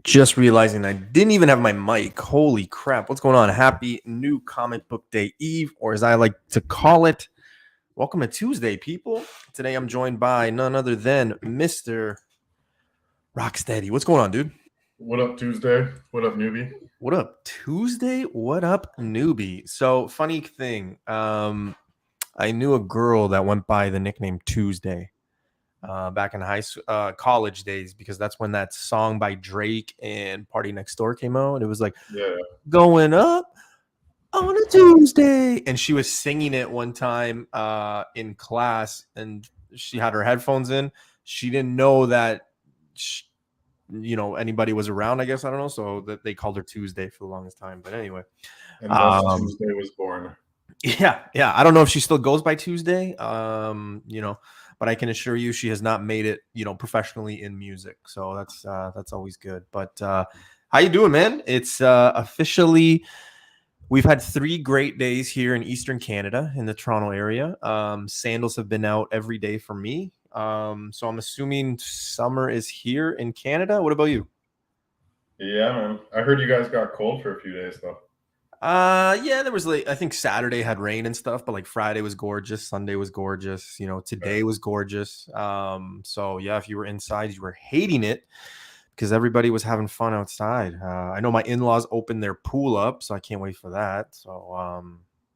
Just realizing I didn't even have my mic. Holy crap. What's going on? Happy new comic book day eve, or as I like to call it, welcome to Tuesday, people. Today I'm joined by none other than Mr. Rocksteady. What's going on, dude? What up, Tuesday? What up, Newbie? What up, Tuesday? What up, Newbie? So, funny thing, I knew a girl that went by the nickname Tuesday. Back in college days, because that's when that song by Drake and Party Next Door came out. It was like going up on a Tuesday, and she was singing it one time in class, and she had her headphones in. She didn't know that anybody was around, I guess. I don't know, so that they called her Tuesday for the longest time. But anyway, and thus Tuesday was born. Yeah. I don't know if she still goes by Tuesday. But I can assure you she has not made it, professionally in music. So that's always good. But how you doing, man? It's officially, we've had 3 great days here in Eastern Canada in the Toronto area. Sandals have been out every day for me. So I'm assuming summer is here in Canada. What about you? Yeah, man. I heard you guys got cold for a few days though. Yeah, there was I think Saturday had rain and stuff, but like Friday was gorgeous, Sunday was gorgeous, today was gorgeous. So yeah, if you were inside, you were hating it because everybody was having fun outside. I know my in-laws opened their pool up, so I can't wait for that. So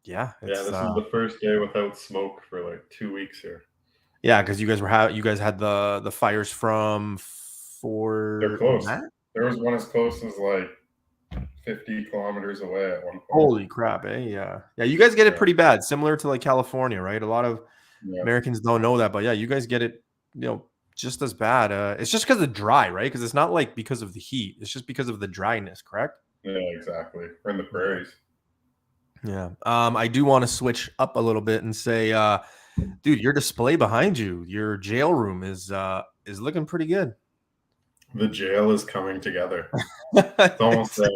yeah, this is the first day without smoke for like 2 weeks here. Yeah, because you guys had the fires from They're close. There was one as close as like 50 kilometers away at one point. Holy crap, eh? Yeah, you guys get it pretty bad, similar to like California, right? A lot of Americans don't know that, but yeah, you guys get it, just as bad. It's just because of dry, right? Because it's not like because of the heat. It's just because of the dryness, correct? Yeah, exactly. We're in the prairies. Yeah. I do want to switch up a little bit and say, dude, your display behind you, your jail room is looking pretty good. The jail is coming together. It's almost there.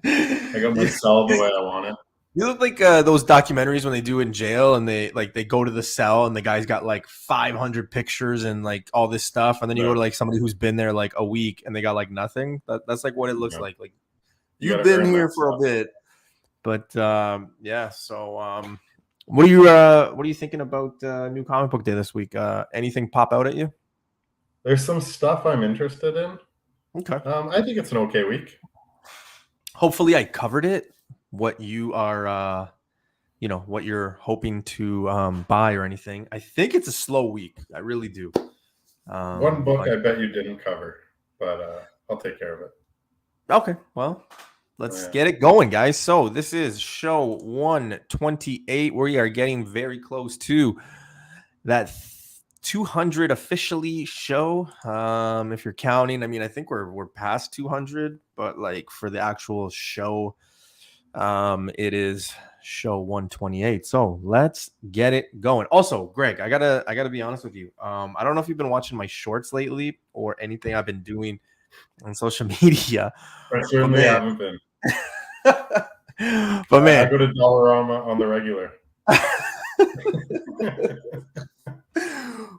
I got my cell the way I want it. You look like those documentaries when they do in jail and they go to the cell and the guy's got like 500 pictures and like all this stuff, and then you go to like somebody who's been there like a week and they got like nothing. That's like what it looks like. Like you've been here for a bit, but yeah. So what are you thinking about new comic book day this week? Anything pop out at you? There's some stuff I'm interested in. Okay. I think it's an okay week. Hopefully I covered it. What you are, what you're hoping to buy or anything. I think it's a slow week. I really do. One book I bet you didn't cover, but I'll take care of it. Okay, well, let's get it going, guys. So this is show 128. We are getting very close to that 200 officially show. If you're counting, I mean, I think we're past 200, but like for the actual show, it is show 128. So let's get it going. Also, Greg, I gotta be honest with you. I don't know if you've been watching my shorts lately or anything I've been doing on social media. I certainly haven't been. But man, I go to Dollarama on the regular.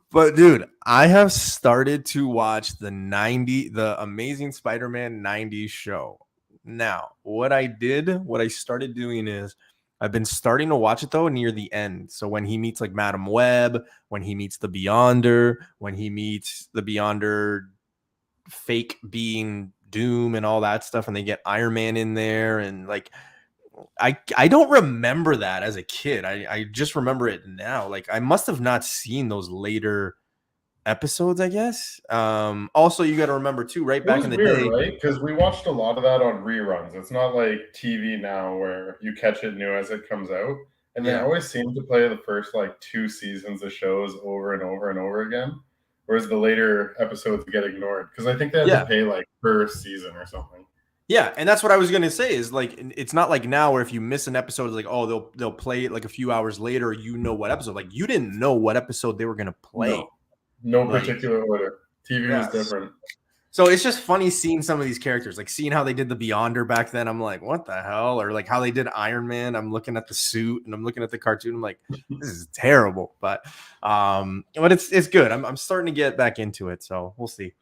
But dude, I have started to watch the Amazing Spider-Man 90s show. Now, what I started doing is I've been starting to watch it though near the end. So when he meets like Madam Web, when he meets the Beyonder, when he meets the Beyonder fake being Doom and all that stuff, and they get Iron Man in there, and like I don't remember that as a kid. I just remember it now. Like I must have not seen those later episodes, I guess. Also, you got to remember too, right back in the day, right? Because we watched a lot of that on reruns. It's not like TV now where you catch it new as it comes out, and they always seem to play the first like 2 seasons of shows over and over and over again, whereas the later episodes get ignored because I think they have to pay like per season or something. Yeah, and that's what I was gonna say. Is like it's not like now where if you miss an episode, it's like they'll play it like a few hours later. What episode? Like you didn't know what episode they were gonna play. No particular order. TV was different. So it's just funny seeing some of these characters, like seeing how they did the Beyonder back then. I'm like, what the hell? Or like how they did Iron Man. I'm looking at the suit and I'm looking at the cartoon. I'm like, this is terrible. But it's good. I'm starting to get back into it. So we'll see.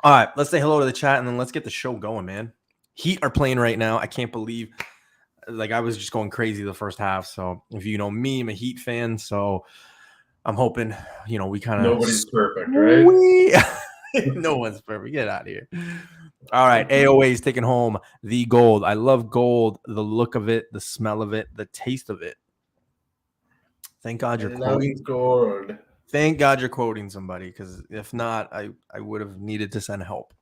All right, let's say hello to the chat and then let's get the show going, man. Heat are playing right now. I can't believe, like, I was just going crazy the first half. So if you know me, I'm a Heat fan. So I'm hoping, we kind of. Nobody's perfect, right? No one's perfect. Get out of here. All right, AOA is taking home the gold. I love gold, the look of it, the smell of it, the taste of it. Thank God you're quoting. Gold. Thank God you're quoting somebody, because if not, I would have needed to send help.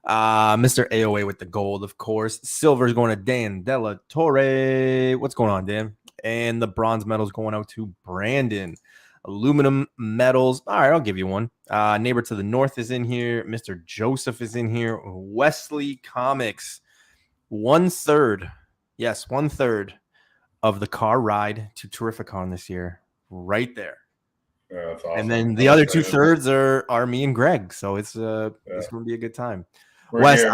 Mr. AOA with the gold, of course. Silver is going to Dan Della Torre. What's going on, Dan? And the bronze medal is going out to Brandon. Aluminum medals. All right, I'll give you one. Neighbor to the north is in here. Mr. Joseph is in here. Wesley Comics. 1/3. Yes, 1/3 of the car ride to Terrificon this year. Right there. Yeah, that's awesome. And then the other 2/3 are me and Greg. So it's going to be a good time. Wes,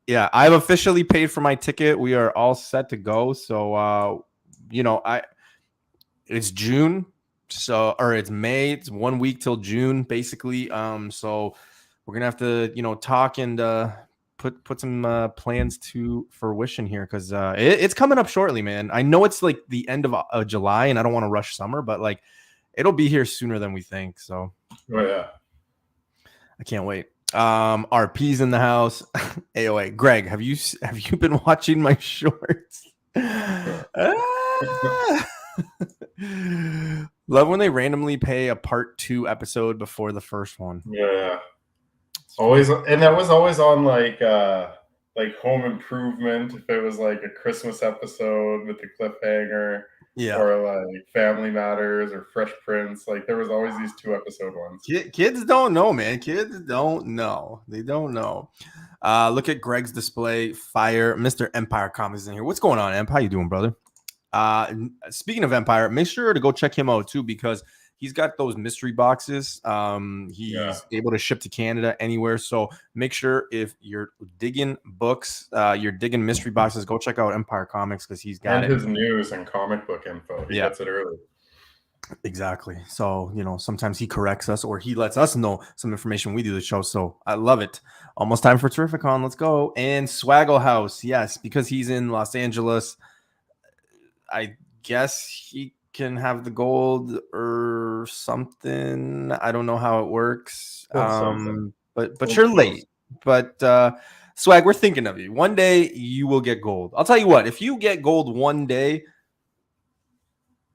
I've officially paid for my ticket. We are all set to go. So, it's June. Or it's May. It's 1 week till June, basically. So we're gonna have to, talk and put some plans to fruition here, because it's coming up shortly, man. I know it's like the end of July, and I don't want to rush summer, but like it'll be here sooner than we think. So, I can't wait. RP's in the house. AOA, Greg, have you been watching my shorts? Love when they randomly pay a part 2 episode before the first one. Yeah. Always, and that was always on like Home Improvement, if it was like a Christmas episode with the cliffhanger. Yeah. Or like Family Matters or Fresh Prince. Like there was always these 2-episode ones. Kids don't know, man. Kids don't know. They don't know. Look at Greg's display. Fire. Mr. Empire Comics in here. What's going on, Emp? How you doing, brother? Speaking of Empire, make sure to go check him out too, because he's got those mystery boxes. He's able to ship to Canada anywhere. So make sure if you're digging books, you're digging mystery boxes, go check out Empire Comics, because he's got his news and comic book info. He gets it early. Exactly. So, sometimes he corrects us or he lets us know some information we do the show. So I love it. Almost time for Terrificon. Let's go. And Swaggle House. Yes, because he's in Los Angeles. I guess he can have the gold or something. I don't know how it works. But you're late. But Swag, we're thinking of you. One day you will get gold. I'll tell you what, if you get gold one day,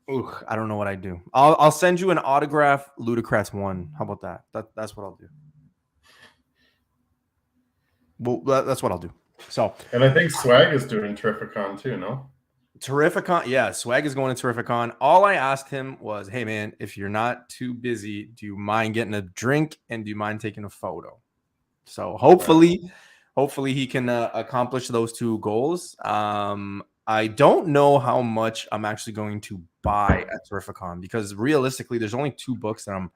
I don't know what I'd do. I'll send you an autograph Ludacris 1. How about that? That's what I'll do. Well, that's what I'll do. So, and I think Swag is doing Terrificon too, no? Terrificon, yeah. Swag is going to Terrificon. All I asked him was, hey, man, if you're not too busy, do you mind getting a drink and do you mind taking a photo? So hopefully he can accomplish those 2 goals. I don't know how much I'm actually going to buy at Terrificon, because realistically, there's only 2 books that I'm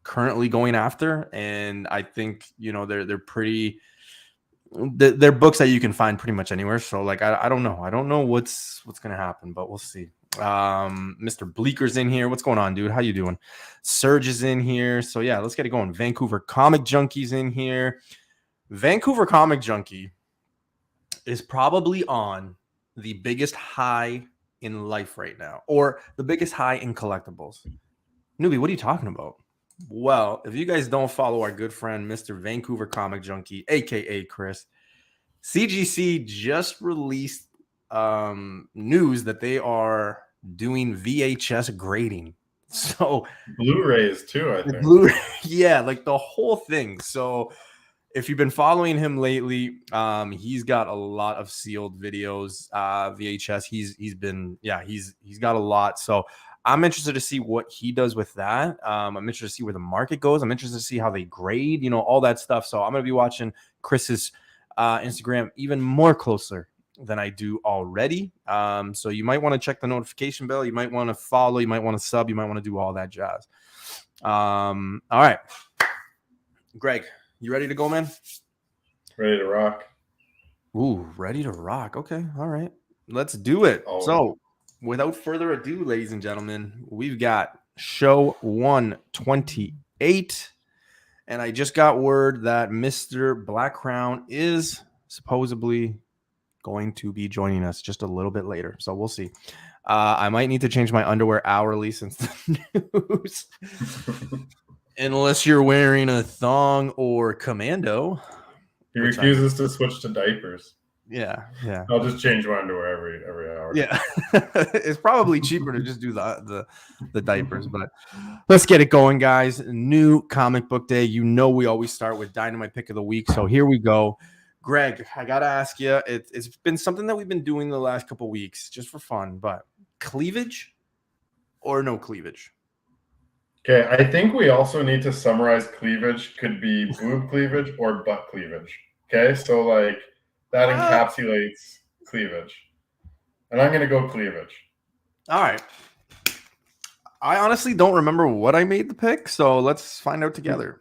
currently going after, and I think they're pretty. They're books that you can find pretty much anywhere. So like I don't know. I don't know what's gonna happen, but we'll see. Mr. Bleeker's in here. What's going on, dude? How you doing? Surge is in here. So yeah, let's get it going. Vancouver Comic Junkie's in here. Vancouver Comic Junkie is probably on the biggest high in life right now, or the biggest high in collectibles. Newbie, what are you talking about? Well, if you guys don't follow our good friend, Mr. Vancouver Comic Junkie, a.k.a. Chris, CGC just released news that they are doing VHS grading. So Blu-rays too, I think. Yeah, like the whole thing. So if you've been following him lately, he's got a lot of sealed videos, VHS. He's got a lot. So I'm interested to see what he does with that. I'm interested to see where the market goes. I'm interested to see how they grade, all that stuff. So I'm going to be watching Chris's Instagram even more closer than I do already. So you might want to check the notification bell. You might want to follow. You might want to sub. You might want to do all that jazz. All right. Greg, you ready to go, man? Ready to rock. Ooh, ready to rock. Okay. All right. Let's do it. So without further ado, ladies and gentlemen, we've got show 128. And I just got word that Mr. Blakk Crown is supposedly going to be joining us just a little bit later. So we'll see. I might need to change my underwear hourly since the news. Unless you're wearing a thong or commando. He refuses to switch to diapers. Yeah. I'll just change my underwear every hour. Yeah. It's probably cheaper to just do the diapers, but let's get it going, guys. New comic book day. You know we always start with Dynamite Pick of the Week, so here we go. Greg, I gotta ask you, it's been something that we've been doing the last couple weeks just for fun, but cleavage or no cleavage? Okay, I think we also need to summarize cleavage. Could be boob cleavage or butt cleavage. Okay, so like that encapsulates cleavage. And I'm going to go cleavage. All right. I honestly don't remember what I made the pick, so let's find out together.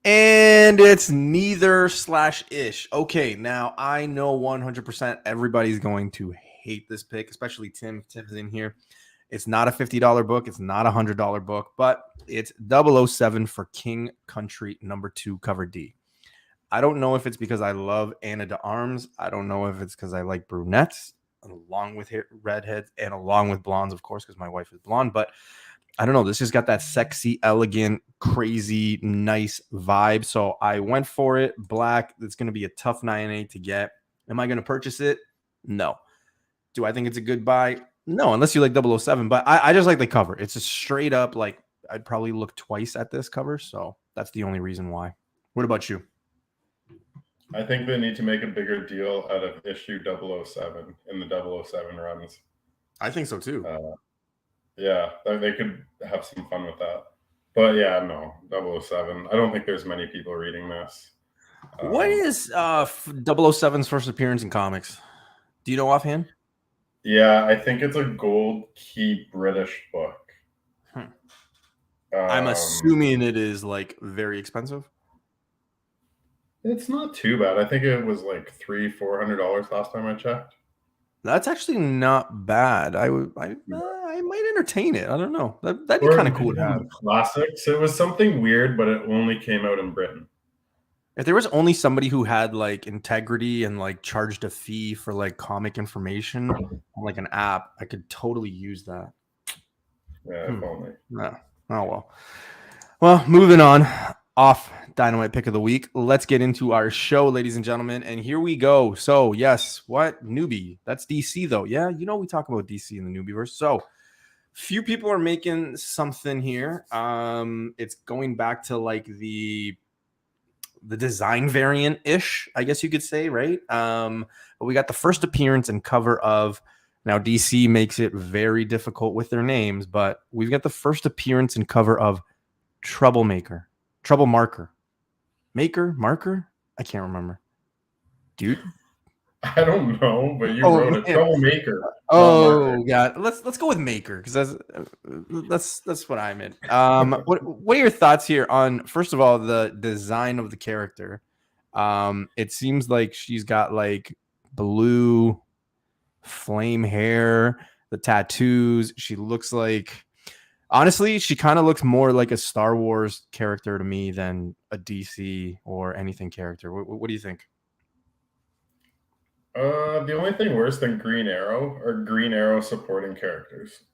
And it's neither/ish. Okay, now I know 100% everybody's going to hate this pick, especially Tim. Tim's in here. It's not a $50 book. It's not a $100 book, but it's 007 for King Country #2 cover D. I don't know if it's because I love Anna de Armas. I don't know if it's because I like brunettes along with redheads and along with blondes, of course, because my wife is blonde. But I don't know. This just got that sexy, elegant, crazy, nice vibe. So I went for it. Black. It's going to be a tough 9A to get. Am I going to purchase it? No. Do I think it's a good buy? No, unless you like 007. But I just like the cover. It's a straight up, like, I'd probably look twice at this cover. So that's the only reason why. What about you? I think they need to make a bigger deal out of issue 007 in the 007 runs. I think so too. Yeah, they could have some fun with that. But yeah, no, 007. I don't think there's many people reading this. What is 007's first appearance in comics? Do you know offhand? Yeah, I think it's a gold key British book. I'm assuming it is like very expensive. It's not too bad. I think it was like $300-$400 last time I checked. That's actually not bad. I might entertain it. I don't know. That'd be kind of cool to have. Classics. It was something weird, but it only came out in Britain. If there was only somebody who had like integrity and like charged a fee for like comic information on like an app, I could totally use that. Yeah, if only. Yeah. Oh well. Well, moving on. Off Dynamite Pick of the Week. Let's get into our show, ladies and gentlemen. And here we go. So, yes, what? Newbie. That's DC, though. Yeah, you know we talk about DC in the Newbieverse. So, few people are making something here. It's going back to like the design variant-ish, I guess you could say, right? But we got the first appearance and cover of... Now, DC makes it very difficult with their names, but we've got the first appearance and cover of Trouble Marker. Marker? I can't remember. Dude? I don't know, but you wrote it. Troublemaker. Oh, yeah. Let's go with Maker because that's what I meant. What are your thoughts here on, first of all, the design of the character? It seems like she's got like blue flame hair, the tattoos. She looks like, honestly, she kind of looks more like a Star Wars character to me than a DC or anything character. What do you think? The only thing worse than Green Arrow are Green Arrow supporting characters.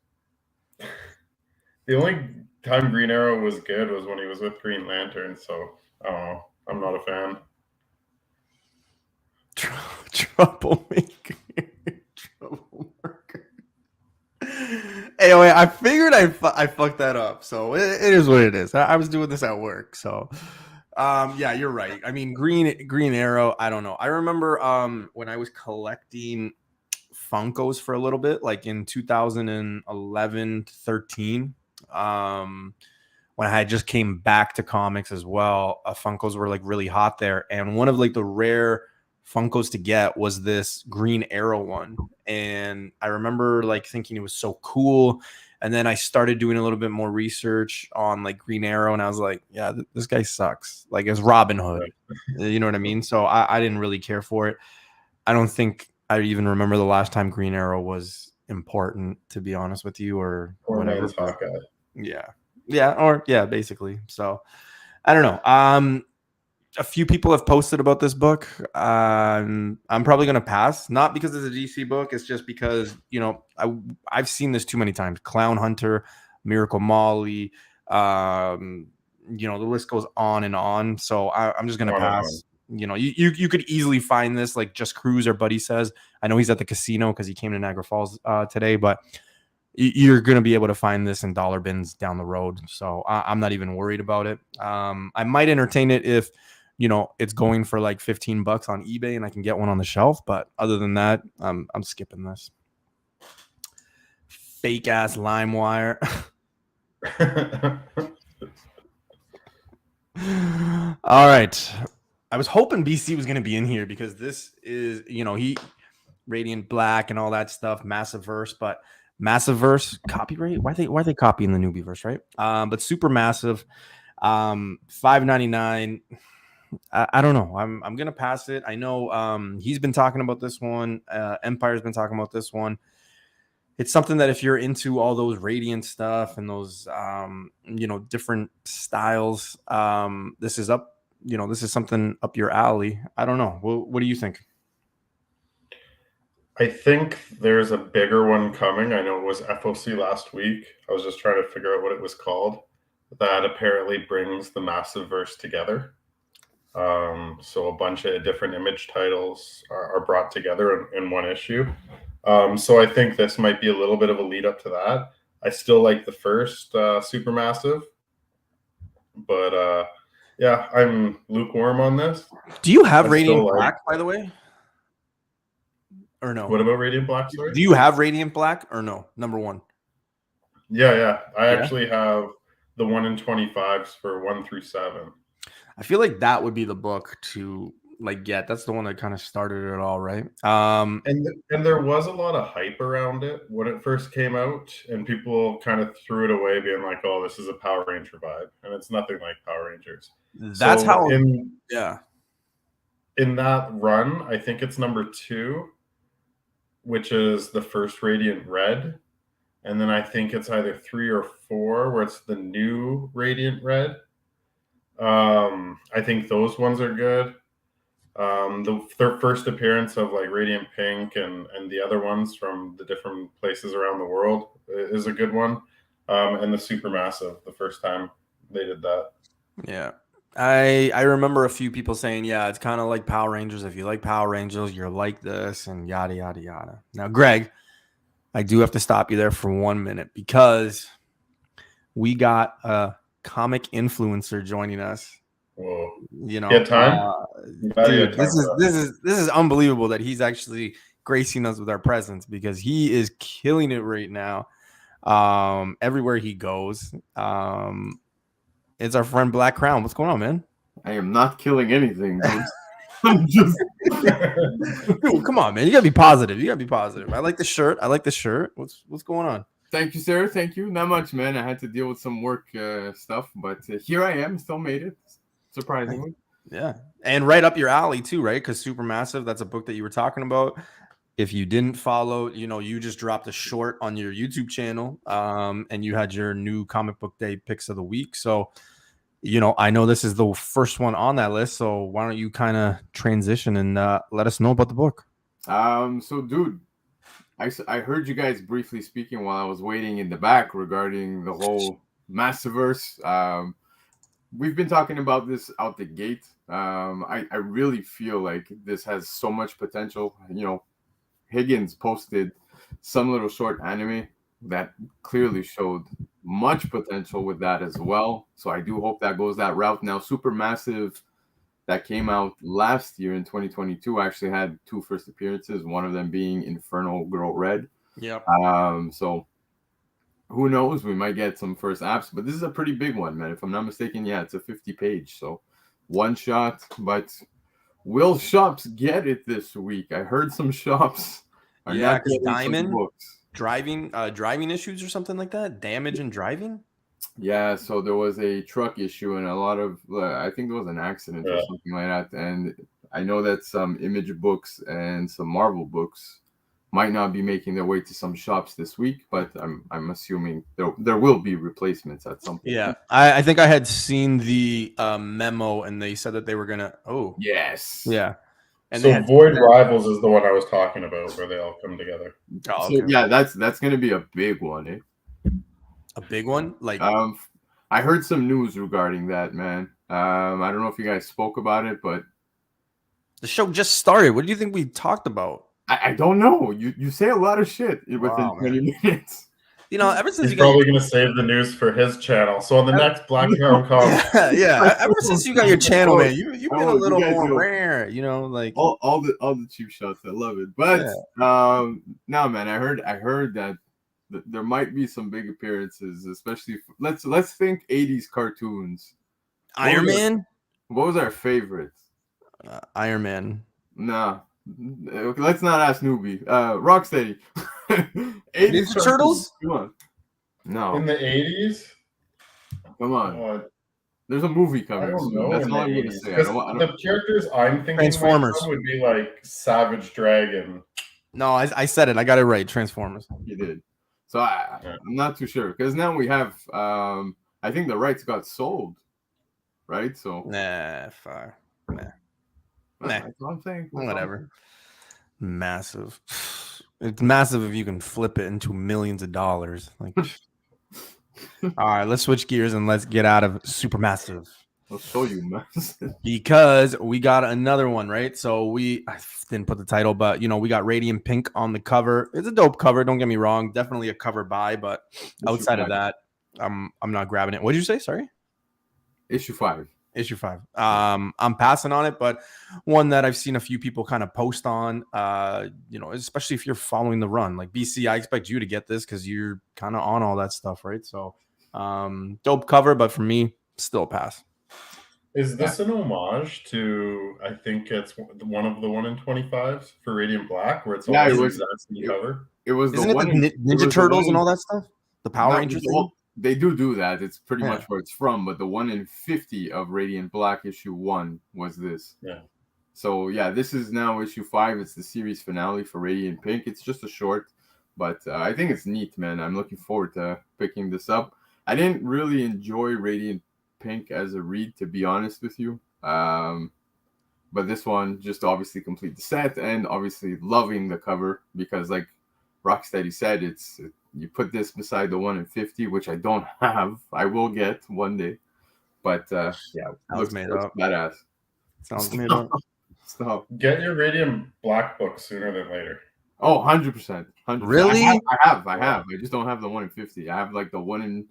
The only time Green Arrow was good was when he was with Green Lantern, so I don't know. I'm not a fan. Troublemaker. Troublemaker. Anyway, I figured I fucked that up, so it is what it is. I was doing this at work, so yeah, you're right. I mean, Green Arrow, I don't know. I remember when I was collecting Funkos for a little bit, like in 2011 13, when I had just came back to comics as well. Funkos were like really hot there, and one of like the rare Funkos to get was this Green Arrow one, and I remember like thinking it was so cool. And then I started doing a little bit more research on like Green Arrow, and I was like, yeah, this guy sucks. Like, it's Robin Hood. You know what I mean? So I didn't really care for it. I don't think I even remember the last time Green Arrow was important, to be honest with you, or whatever. Hawkeye. Yeah, basically. So I don't know. A few people have posted about this book. I'm probably going to pass, not because it's a DC book. It's just because, I've seen this too many times. Clown Hunter, Miracle Molly, the list goes on and on. So I'm just going to On and pass. You could easily find this, like Just Cruise or Buddy Says. I know he's at the casino because he came to Niagara Falls today, but you're going to be able to find this in dollar bins down the road. So I'm not even worried about it. I might entertain it if, it's going for like $15 on eBay and I can get one on the shelf. But other than that, I'm skipping this. Fake ass LimeWire. All right. I was hoping BC was going to be in here because this is, he Radiant Black and all that stuff, Massiveverse, but Massiveverse copyright. Why are they copying the Newbieverse, right? But Supermassive, $5.99. I don't know. I'm gonna pass it. I know he's been talking about this one. Empire's been talking about this one. It's something that if you're into all those Radiant stuff and those different styles, this is up. This is something up your alley. I don't know. What do you think? I think there's a bigger one coming. I know it was FOC last week. I was just trying to figure out what it was called. That apparently brings the Massiveverse together. So a bunch of different image titles are brought together in one issue. So I think this might be a little bit of a lead up to that. I still like the first Supermassive, but yeah, I'm lukewarm on this. Do you have Radiant Black, by the way? Or no? What about Radiant Black? Sorry? Do you have Radiant Black or no? Number one. Yeah. I actually have the 1 in 25s for 1 through 7. I feel like that would be the book to get. That's the one that kind of started it all, right? And there was a lot of hype around it when it first came out, and people kind of threw it away, being like, "Oh, this is a Power Ranger vibe," and it's nothing like Power Rangers. That's how. In that run, I think it's number 2, which is the first Radiant Red, and then I think it's either 3 or 4 where it's the new Radiant Red. I think those ones are good. Their first appearance of like Radiant Pink and the other ones from the different places around the world is a good one. And the Supermassive, the first time they did that. Yeah. I remember a few people saying, yeah, it's kind of like Power Rangers. If you like Power Rangers, you're like this and yada, yada, yada. Now, Greg, I do have to stop you there for 1 minute because we got a comic influencer joining us. Whoa. Get time? Dude, this is unbelievable that he's actually gracing us with our presence because he is killing it right now. Everywhere he goes. It's our friend Blakk Crown. What's going on, man? I am not killing anything. I'm just dude, come on, man. You gotta be positive. I like the shirt. What's going on? Thank you, sir. Thank you. Not much, man. I had to deal with some work stuff, but here I am. Still made it. Surprisingly. Yeah. And right up your alley too, right? Because Supermassive, that's a book that you were talking about. If you didn't follow, you just dropped a short on your YouTube channel, and you had your new comic book day picks of the week. So, I know this is the first one on that list. So why don't you kind of transition and let us know about the book? So, dude, I heard you guys briefly speaking while I was waiting in the back regarding the whole Massiveverse. We've been talking about this out the gate. I really feel like this has so much potential. Higgins posted some little short anime that clearly showed much potential with that as well. So I do hope that goes that route. Now, Supermassive, that came out last year in 2022, actually had 2 first appearances, one of them being Infernal Girl Red. Yep. So who knows? We might get some first apps, but this is a pretty big one, man. If I'm not mistaken, yeah, it's a 50-page. So one shot, but will shops get it this week? I heard some shops are not getting Diamond books. Driving issues or something like that. Damage and driving. Yeah, so there was a truck issue and a lot of I think there was an accident or something like that. And I know that some Image books and some Marvel books might not be making their way to some shops this week, but I'm assuming there will be replacements at some point. Yeah, I think I had seen the memo, and they said that they were gonna. Oh, Yes. yeah. And so Void Rivals is the one I was talking about, where they all come together. Oh, so yeah, that's gonna be a big one, eh? A big one, like I heard some news regarding that, man. I don't know if you guys spoke about it, but the show just started. What do you think we talked about? I don't know. You say a lot of shit within 20 minutes. You know, ever since he's probably going to save the news for his channel. So on the next Blakk Crown Comics, yeah. Ever since you got your channel, man, you've been a little more rare. You know, like all the cheap shots. I love it. But no, man, I heard that there might be some big appearances, especially let's think 80s cartoons. Iron Man. What was our favorite? Iron Man. Nah. Let's not ask Newbie. Rocksteady. 80s Turtles? Come on. No. In the 80s? Come on. There's a movie coming. I don't know. That's all I'm going to say. The characters I'm thinking Transformers would be like Savage Dragon. No, I said it. I got it right. Transformers. You did. So I'm not too sure. Because now we have, I think the rights got sold. Right? So. Nah, far. Nah. That's what I'm saying. Whatever. Massive. It's massive if you can flip it into millions of dollars. Like, all right, let's switch gears and let's get out of Supermassive. I'll show you, massive. Because we got another one, right? So I didn't put the title, but we got Radiant Pink on the cover. It's a dope cover. Don't get me wrong. Definitely a cover buy, but outside of that, I'm not grabbing it. What did you say? Sorry. Issue 5. Issue 5. I'm passing on it, but one that I've seen a few people kind of post on, especially if you're following the run. Like BC, I expect you to get this because you're kind of on all that stuff, right? So dope cover, but for me, still a pass. Is this an homage to, I think it's one of the 1 in 25s for Radiant Black, where it's all the exact same cover? It was Isn't it the Ninja Turtles and all that stuff? The Power Rangers thing? They do that. It's pretty much where it's from. But the 1 in 50 of Radiant Black issue 1 was this. Yeah. So yeah, this is now issue 5. It's the series finale for Radiant Pink. It's just a short, but I think it's neat, man. I'm looking forward to picking this up. I didn't really enjoy Radiant Pink as a read, to be honest with you. But this one just obviously complete the set, and obviously loving the cover because, like Rocksteady said, you put this beside the 1 in 50, which I don't have. I will get one day. But looks made up. Badass. Sounds made up. Stop. Get your Radiant Black book sooner than later. Oh, 100%. Really? I have. I just don't have the 1 in 50. I have like the 1 in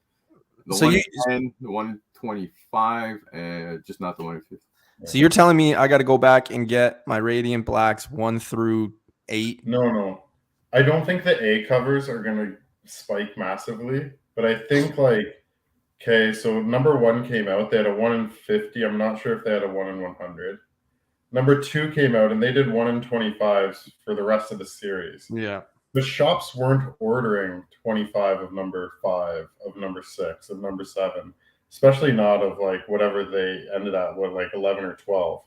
10, the 1 in 25, and just not the 1 in 50. So you're telling me I got to go back and get my Radiant Blacks 1 through 8? No. I don't think the A covers are going to spike massively, but I think so number 1 came out, they had a 1 in 50. I'm not sure if they had a 1 in 100. Number 2 came out and they did 1 in 25s for the rest of the series. Yeah. The shops weren't ordering 25 of number 5, of number 6, of number 7, especially not of like whatever they ended at, 11 or 12.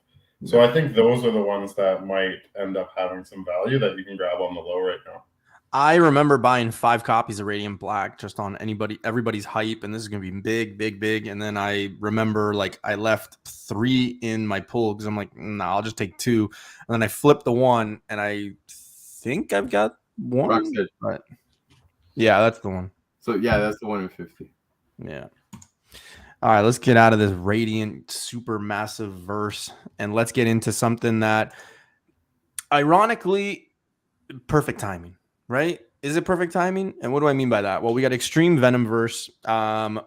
So I think those are the ones that might end up having some value that you can grab on the low right now. I remember buying 5 copies of Radiant Black just on everybody's hype, and this is going to be big, big, big. And then I remember I left 3 in my pool because I'm like, nah, I'll just take 2. And then I flipped the 1, and I think I've got 1. But yeah, that's the one. So yeah, that's the 1 in 50. Yeah. All right, let's get out of this Radiant super massive verse, and let's get into something that, ironically, perfect timing. Right? Is it perfect timing? And what do I mean by that? Well, we got Extreme Venomverse.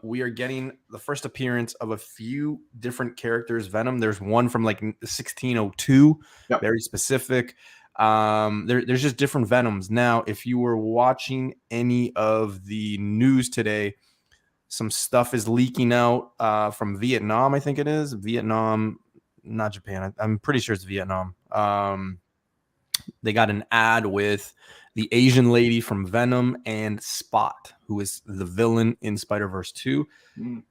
We are getting the first appearance of a few different characters. Venom. There's one from like 1602, very specific. There's just different Venoms. Now, if you were watching any of the news today, some stuff is leaking out from Vietnam. I think it is Vietnam, not Japan. I'm pretty sure it's Vietnam. They got an ad with the Asian lady from Venom and Spot, who is the villain in Spider-Verse 2.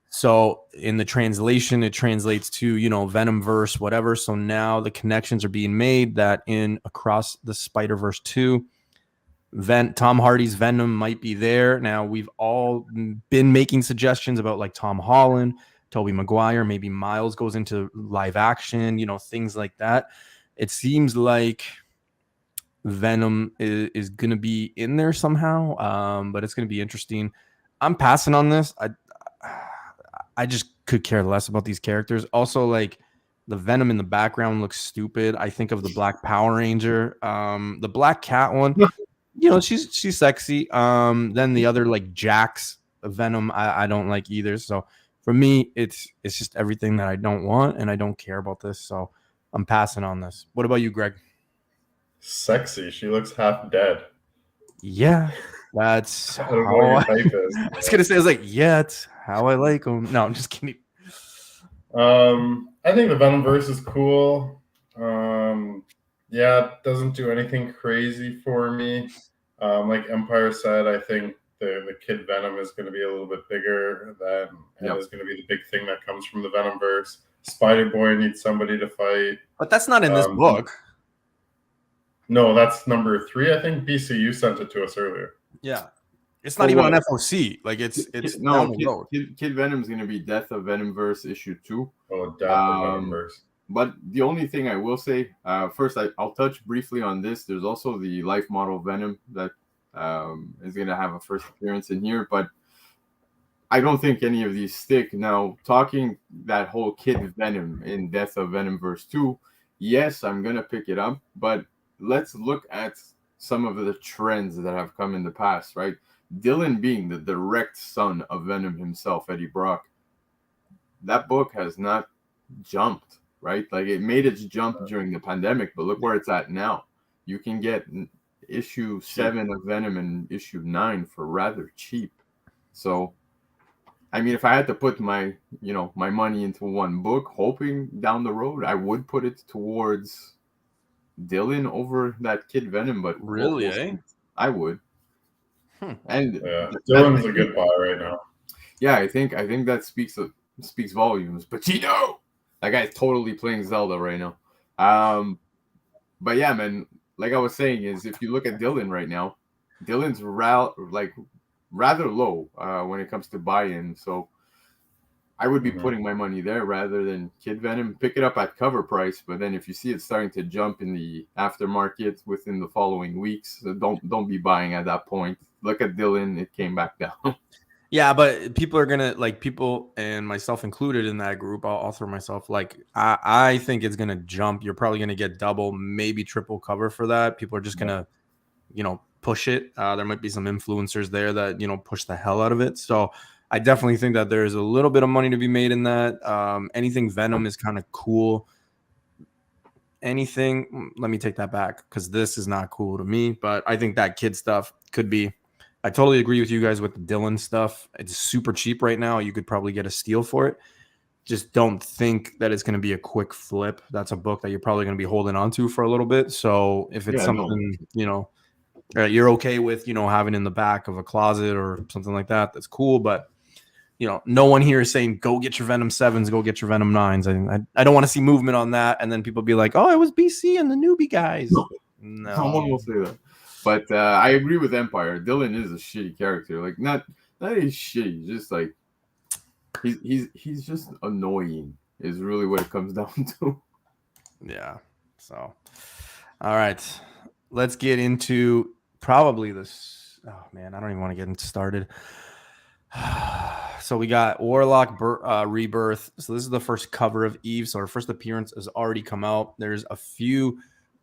So in the translation, it translates to, Venomverse, whatever. So now the connections are being made that in Across the Spider-Verse 2, Tom Hardy's Venom might be there. Now, we've all been making suggestions about like Tom Holland, Tobey Maguire, maybe Miles goes into live action, things like that. It seems like Venom is going to be in there somehow, but it's going to be interesting. I'm passing on this. I just could care less about these characters. Also, like, the Venom in the background looks stupid. I think of the Black Power Ranger, the Black Cat one. She's sexy. Then the other, like, Jax Venom, I don't like either. So for me, it's just everything that I don't want, and I don't care about this. So I'm passing on this. What about you, Greg? Sexy. She looks half dead. Yeah, that's I don't know what your type is. I was gonna say, I was like, yeah, it's how I like them. No, I'm just kidding. I think the Venomverse is cool. Yeah, it doesn't do anything crazy for me. Like Empire said, I think the Kid Venom is going to be a little bit bigger and is going to be the big thing that comes from the Venomverse. Spider-Boy needs somebody to fight. But that's not in this book. No, that's number 3. I think BCU sent it to us earlier. Yeah. It's not even on FOC. Like, it's down the road. Kid Venom's going to be Death of Venomverse issue 2. Oh, Death of Venomverse. But the only thing I will say, first, I'll touch briefly on this. There's also the life model Venom that is going to have a first appearance in here. But I don't think any of these stick. Now, talking that whole Kid Venom in Death of Venomverse 2, yes, I'm going to pick it up. But let's look at some of the trends that have come in the past, right? Dylan being the direct son of Venom himself, Eddie Brock. That book has not jumped, right? Like, it made its jump during the pandemic, but look where it's at now. You can get issue 7 of Venom and issue 9 for rather cheap. So, I mean, if I had to put my money into one book, hoping down the road, I would put it towards Dylan over that Kid Venom. But really, I would. And Dylan's a good buy right now. Yeah, I think that speaks volumes. But that guy's totally playing Zelda right now. But yeah, man, like I was saying, is if you look at Dylan right now, Dylan's rather low when it comes to buy-in. So I would be putting my money there rather than Kid Venom. Pick it up at cover price, but then if you see it starting to jump in the aftermarket within the following weeks, don't be buying at that point. Look at Dylan; it came back down. Yeah, but people are gonna, like, people and myself included in that group. I'll throw myself, like, I think it's gonna jump. You're probably gonna get double, maybe triple cover for that. People are just gonna, push it. There might be some influencers there that push the hell out of it. So I definitely think that there's a little bit of money to be made in that. Anything Venom is kind of cool. Anything, let me take that back, because this is not cool to me. But I think that kid stuff could be. I totally agree with you guys with the Dylan stuff. It's super cheap right now. You could probably get a steal for it. Just don't think that it's going to be a quick flip. That's a book that you're probably going to be holding on to for a little bit. So if it's something, you're okay with, having in the back of a closet or something like that, that's cool. But, no one here is saying, go get your Venom 7s, go get your Venom 9s. I don't want to see movement on that. And then people be like, oh, it was BC and the newbie guys. No. Someone will say that. But I agree with Empire. Dylan is a shitty character. Like, not he's shitty, just like he's just annoying is really what it comes down to. Yeah. So, all right, let's get into probably this. Oh man, I don't even want to get started. So we got Warlock Rebirth. So this is the first cover of Eve. So her first appearance has already come out. There's a few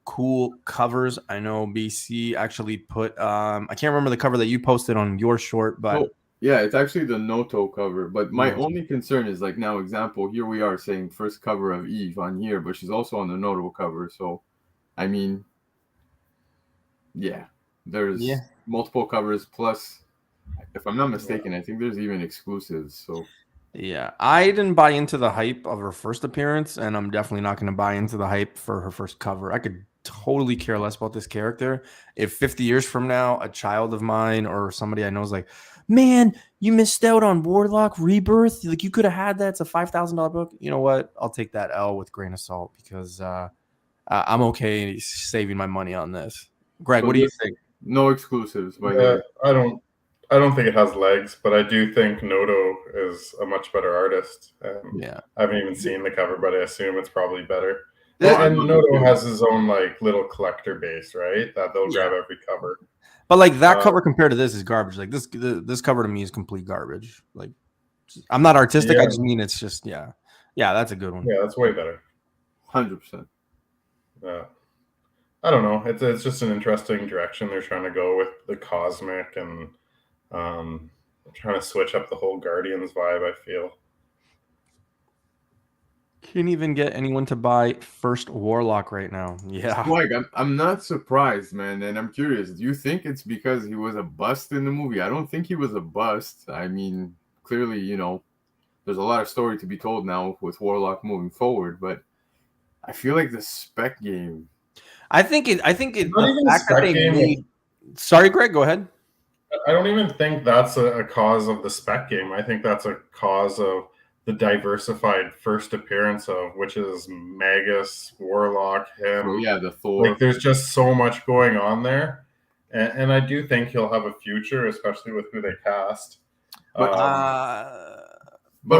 cool covers. I know BC actually put I can't remember the cover that you posted on your short, but yeah, it's actually the Noto cover. But my only concern is, like, now example, here we are saying first cover of Eve on here, but she's also on the Noto cover. So I mean, there's multiple covers, plus, if I'm not mistaken, I think there's even exclusives. So yeah, I didn't buy into the hype of her first appearance, and I'm definitely not going to buy into the hype for her first cover. I could totally care less about this character. If 50 years from now, a child of mine or somebody I know is like, man, you missed out on Warlock Rebirth. Like, you could have had that. It's a $5,000 book. You know what? I'll take that L with a grain of salt, because I'm okay saving my money on this. Greg, what do you think? No exclusives, by the Yeah, way. I don't think it has legs, but I do think Noto is a much better artist. Yeah. I haven't even seen the cover, but I assume it's probably better. Oh, I And love Noto it. has his own like little collector base, right? That they'll grab every cover. But like that cover compared to this is garbage. Like this cover to me is complete garbage. Like I'm not artistic. I just mean it's just yeah, that's a good one. Yeah, that's way better. 100%. Yeah. I don't know. It's just an interesting direction they're trying to go with the cosmic and trying to switch up the whole Guardians vibe, I feel. Can't even get anyone to buy First Warlock right now. Yeah. Like, I'm not surprised, man, and I'm curious. Do you think it's because he was a bust in the movie? I don't think he was a bust. I mean, clearly, you know, there's a lot of story to be told now with Warlock moving forward, but I feel like the spec game. I think it. Not even The fact that spec they game. made. Sorry, Greg. Go ahead. I don't even think that's a cause of the spec game. I think that's a cause of the diversified first appearance of, which is Magus, Warlock, him. So, yeah, the Thor. Like, there's just so much going on there, and I do think he'll have a future, especially with who they cast. But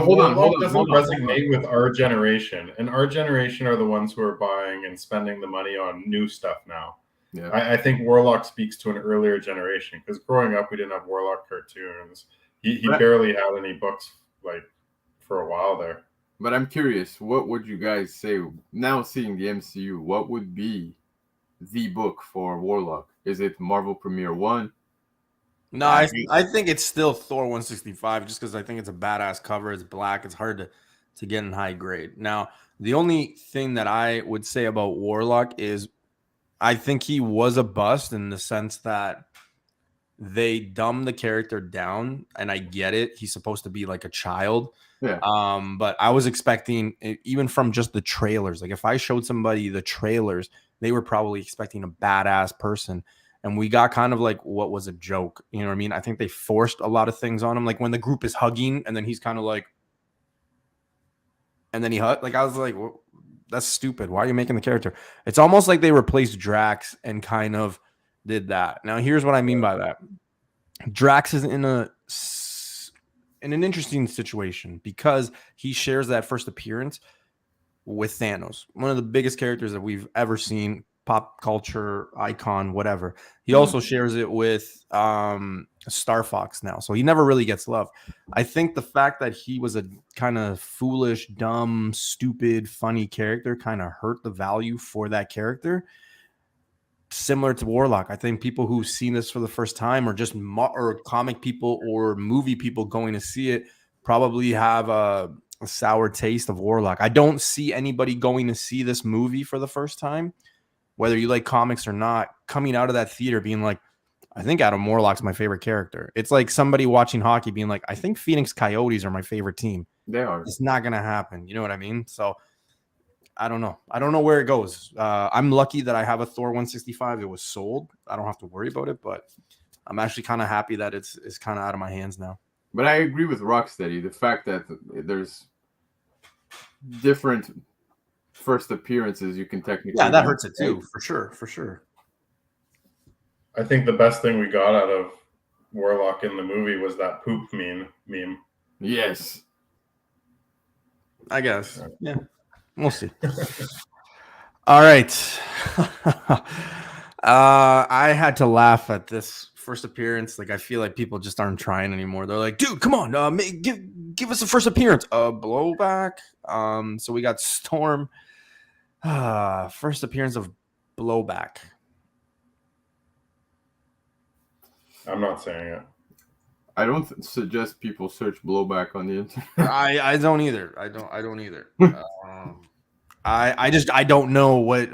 hold on, Warlock doesn't resonate with our generation, and our generation are the ones who are buying and spending the money on new stuff now. Yeah. I think Warlock speaks to an earlier generation because growing up we didn't have Warlock cartoons. He barely had any books like for a while there. But I'm curious, what would you guys say now seeing the MCU? What would be the book for Warlock? Is it Marvel Premiere 1? No, I think it's still Thor 165 just because I think it's a badass cover. It's black. It's hard to get in high grade. Now, the only thing that I would say about Warlock is I think he was a bust in the sense that they dumbed the character down, and I get it. He's supposed to be like a child. Yeah. But I was expecting, even from just the trailers, like if I showed somebody the trailers, they were probably expecting a badass person. And we got kind of like what was a joke. You know what I mean? I think they forced a lot of things on him. Like when the group is hugging and then he's kind of like, and then he hug. Like I was like, well, that's stupid. Why are you making the character? It's almost like they replaced Drax and kind of did that. Now, here's what I mean by that. Drax is in an interesting situation because he shares that first appearance with Thanos, one of the biggest characters that we've ever seen, pop culture icon, whatever. He also shares it with Star Fox now, so he never really gets love. I think the fact that he was a kind of foolish, dumb, stupid, funny character kind of hurt the value for that character. Similar to Warlock, I think people who've seen this for the first time, or just or comic people or movie people going to see it, probably have a sour taste of Warlock. I don't see anybody going to see this movie for the first time, whether you like comics or not, coming out of that theater being like, I think Adam Warlock's my favorite character. It's like somebody watching hockey being like, I think Phoenix Coyotes are my favorite team. They are. It's not going to happen. You know what I mean? So I don't know. I don't know where it goes. I'm lucky that I have a Thor 165. It was sold. I don't have to worry about it, but I'm actually kind of happy that it's kind of out of my hands now. But I agree with Rocksteady. The fact that there's different first appearances you can technically... Yeah, that hurts it too, for sure. I think the best thing we got out of Warlock in the movie was that poop meme. Yes. I guess. Yeah. We'll see. All right. I had to laugh at this first appearance. Like, I feel like people just aren't trying anymore. They're like, dude, come on, give us a first appearance. Blowback. So we got Storm. First appearance of Blowback. I'm not saying it. I don't suggest people search Blowback on the internet. I don't either. I don't either. I don't know what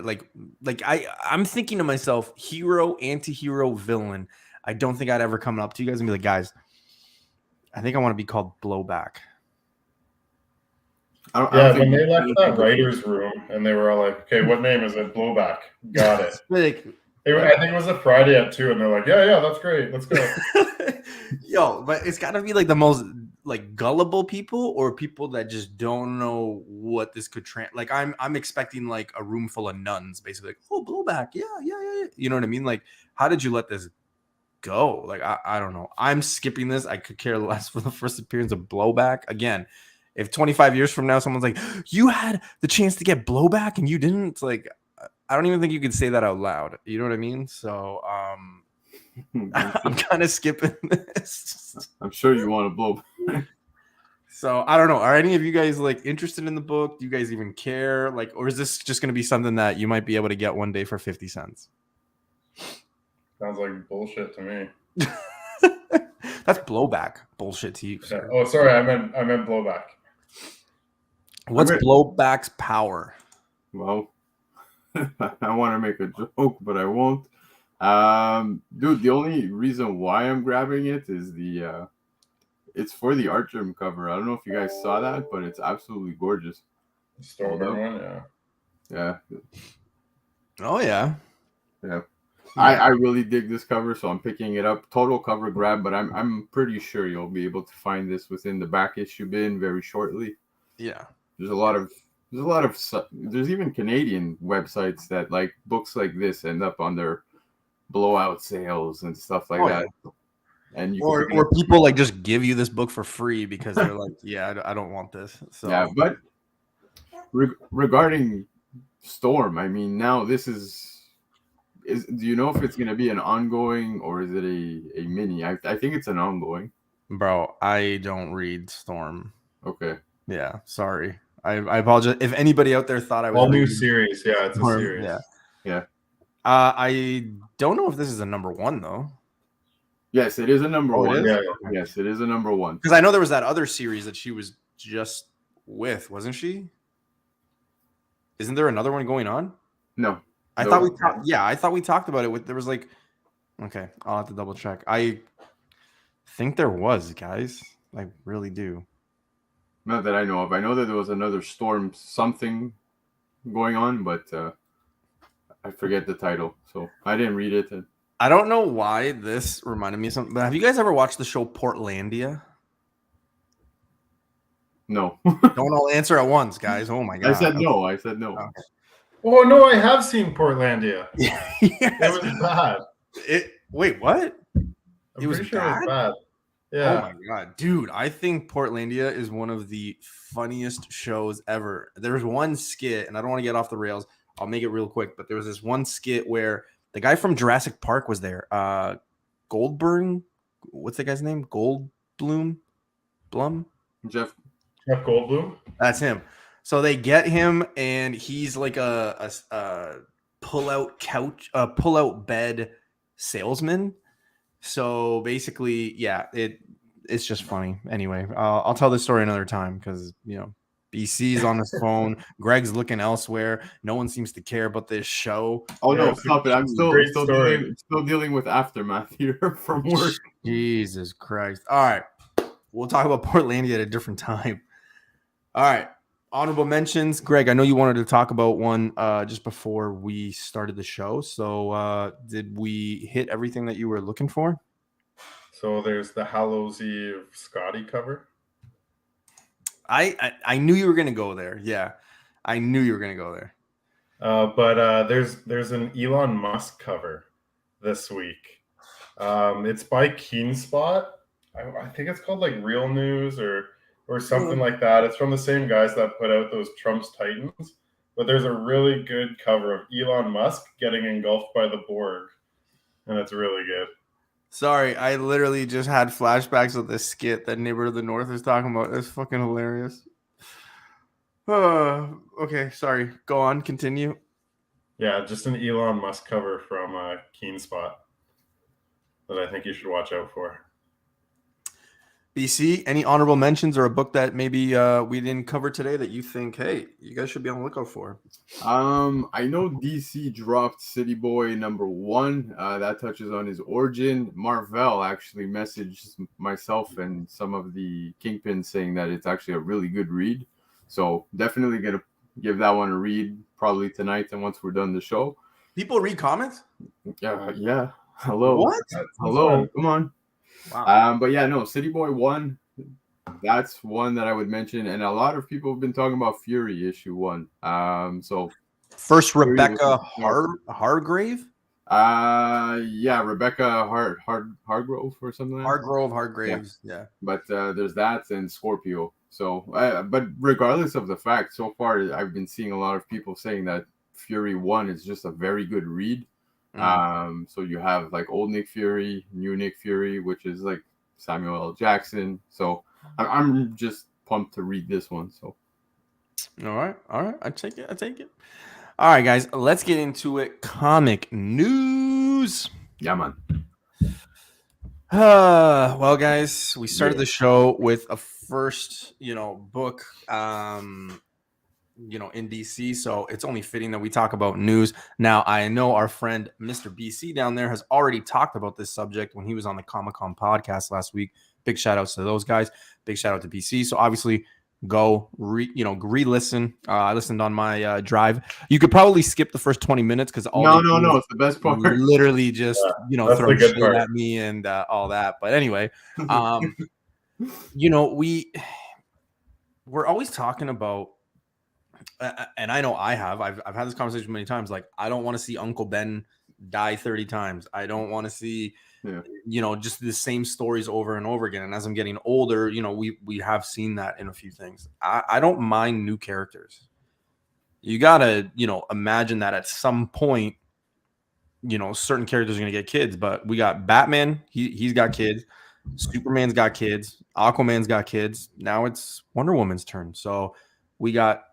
I'm thinking to myself, hero, anti-hero, villain. I don't think I'd ever come up to you guys and be like, guys, I think I want to be called Blowback. When they left that writer's room and they were all like, okay, what name is it? Blowback. Got it. I think it was a Friday at 2, and they're like, yeah, that's great. Let's go. Yo, but it's got to be like the most like gullible people or people that just don't know what this could like I'm expecting like a room full of nuns basically like, oh, Blowback, yeah, you know what I mean? Like, how did you let this go. Like I don't know. I'm skipping this. I could care less for the first appearance of Blowback. Again, if 25 years from now someone's like, you had the chance to get Blowback and you didn't, it's like I don't even think you could say that out loud. You know what I mean? So I'm kind of skipping this. I'm sure you want to blow. So I don't know. Are any of you guys like interested in the book? Do you guys even care? Like, or is this just going to be something that you might be able to get one day for 50 cents? Sounds like bullshit to me. That's Blowback bullshit to you. Yeah. Oh, sorry. I meant Blowback. What's Blowback's power? Well, I want to make a joke, but I won't. Dude, the only reason why I'm grabbing it is it's for the Artgerm cover. I don't know if you guys saw that, but it's absolutely gorgeous. The Storm one, yeah. Yeah. Oh yeah. Yeah. I really dig this cover, so I'm picking it up. Total cover grab, but I'm pretty sure you'll be able to find this within the back issue bin very shortly. Yeah. There's even Canadian websites that like books like this end up on their blowout sales and stuff like that. Yeah. And you or people like just give you this book for free because they're like, yeah, I don't want this. So yeah, but regarding Storm, I mean, now this is do you know if it's going to be an ongoing or is it a mini? I think it's an ongoing. Bro, I don't read Storm. Okay. Yeah, sorry. I apologize. If anybody out there thought I was all new series, yeah, it's a Storm, series. Yeah. I don't know if this is a number one though. Yes, it is a number one. Yeah. Yes, it is a number one. Because I know there was that other series that she was just with, wasn't she? Isn't there another one going on? No. I thought we talked about it. There was like, okay, I'll have to double check. I think there was, guys. I really do. Not that I know of. I know that there was another Storm something going on, but I forget the title, so I didn't read it. I don't know why this reminded me of something, but have you guys ever watched the show Portlandia? No. Don't all answer at once, guys. Oh my god. I said no. Okay. Oh no, I have seen Portlandia. Yes. It was bad. Wait, what? I'm pretty sure it was bad. Yeah. Oh my god, dude! I think Portlandia is one of the funniest shows ever. There's one skit, and I don't want to get off the rails. I'll make it real quick, but there was this one skit where the guy from Jurassic Park was there. Goldberg, what's the guy's name? Blum. Jeff Goldblum. That's him. So they get him, and he's like a pull-out bed salesman. So basically, yeah, it's just funny. Anyway, I'll tell this story another time because BC's on his phone. Greg's looking elsewhere. No one seems to care about this show. Oh no, stop it! I'm still dealing with aftermath here from work. Jesus Christ! All right, we'll talk about Portlandia at a different time. All right. Honorable mentions. Greg, I know you wanted to talk about one just before we started the show. So did we hit everything that you were looking for? So there's the Hallows Eve Scotty cover. I knew you were going to go there. Yeah, I knew you were going to go there. But there's an Elon Musk cover this week. It's by Keenspot. I think it's called like Real News or something like that. It's from the same guys that put out those Trump's Titans. But there's a really good cover of Elon Musk getting engulfed by the Borg. And it's really good. Sorry, I literally just had flashbacks of this skit that Neighbor of the North is talking about. It's fucking hilarious. Okay, sorry. Go on, continue. Yeah, just an Elon Musk cover from Keenspot that I think you should watch out for. BC, any honorable mentions or a book that maybe we didn't cover today that you think, hey, you guys should be on the lookout for? I know DC dropped City Boy #1. That touches on his origin. Marvel actually messaged myself and some of the Kingpins saying that it's actually a really good read. So definitely gonna give that one a read probably tonight and once we're done the show. People read comics? Yeah. Hello. What? Hello. Come on. Wow. But yeah, no, City Boy 1, that's one that I would mention. And a lot of people have been talking about Fury issue 1. So first Rebecca Hargrave? Yeah, Rebecca Hargrove or something like that. Hargraves, yeah. But there's that and Scorpio. So, but regardless of the fact, so far I've been seeing a lot of people saying that Fury 1 is just a very good read. So you have like old Nick Fury, new Nick Fury, which is like Samuel L. Jackson. So I'm just pumped to read this one. So, all right, I take it. All right, guys, let's get into it. Comic news. Yeah, man. Well, guys, we started the show with a first, book, in DC. So it's only fitting that we talk about news. Now, I know our friend Mr. BC down there has already talked about this subject when he was on the Comic-Con podcast last week. Big shout outs to those guys. Big shout out to BC. So obviously, go re-listen. I listened on my drive. You could probably skip the first 20 minutes because no, it's the best part. Literally just throw shit at me and all that. But anyway, we're always talking about, and I know I've had this conversation many times. Like, I don't want to see Uncle Ben die 30 times. I don't want to see just the same stories over and over again. And as I'm getting older, we have seen that in a few things. I don't mind new characters. You gotta, imagine that at some point, certain characters are gonna get kids. But we got Batman, he's got kids. Superman's got kids. Aquaman's got kids. Now it's Wonder Woman's turn. So we got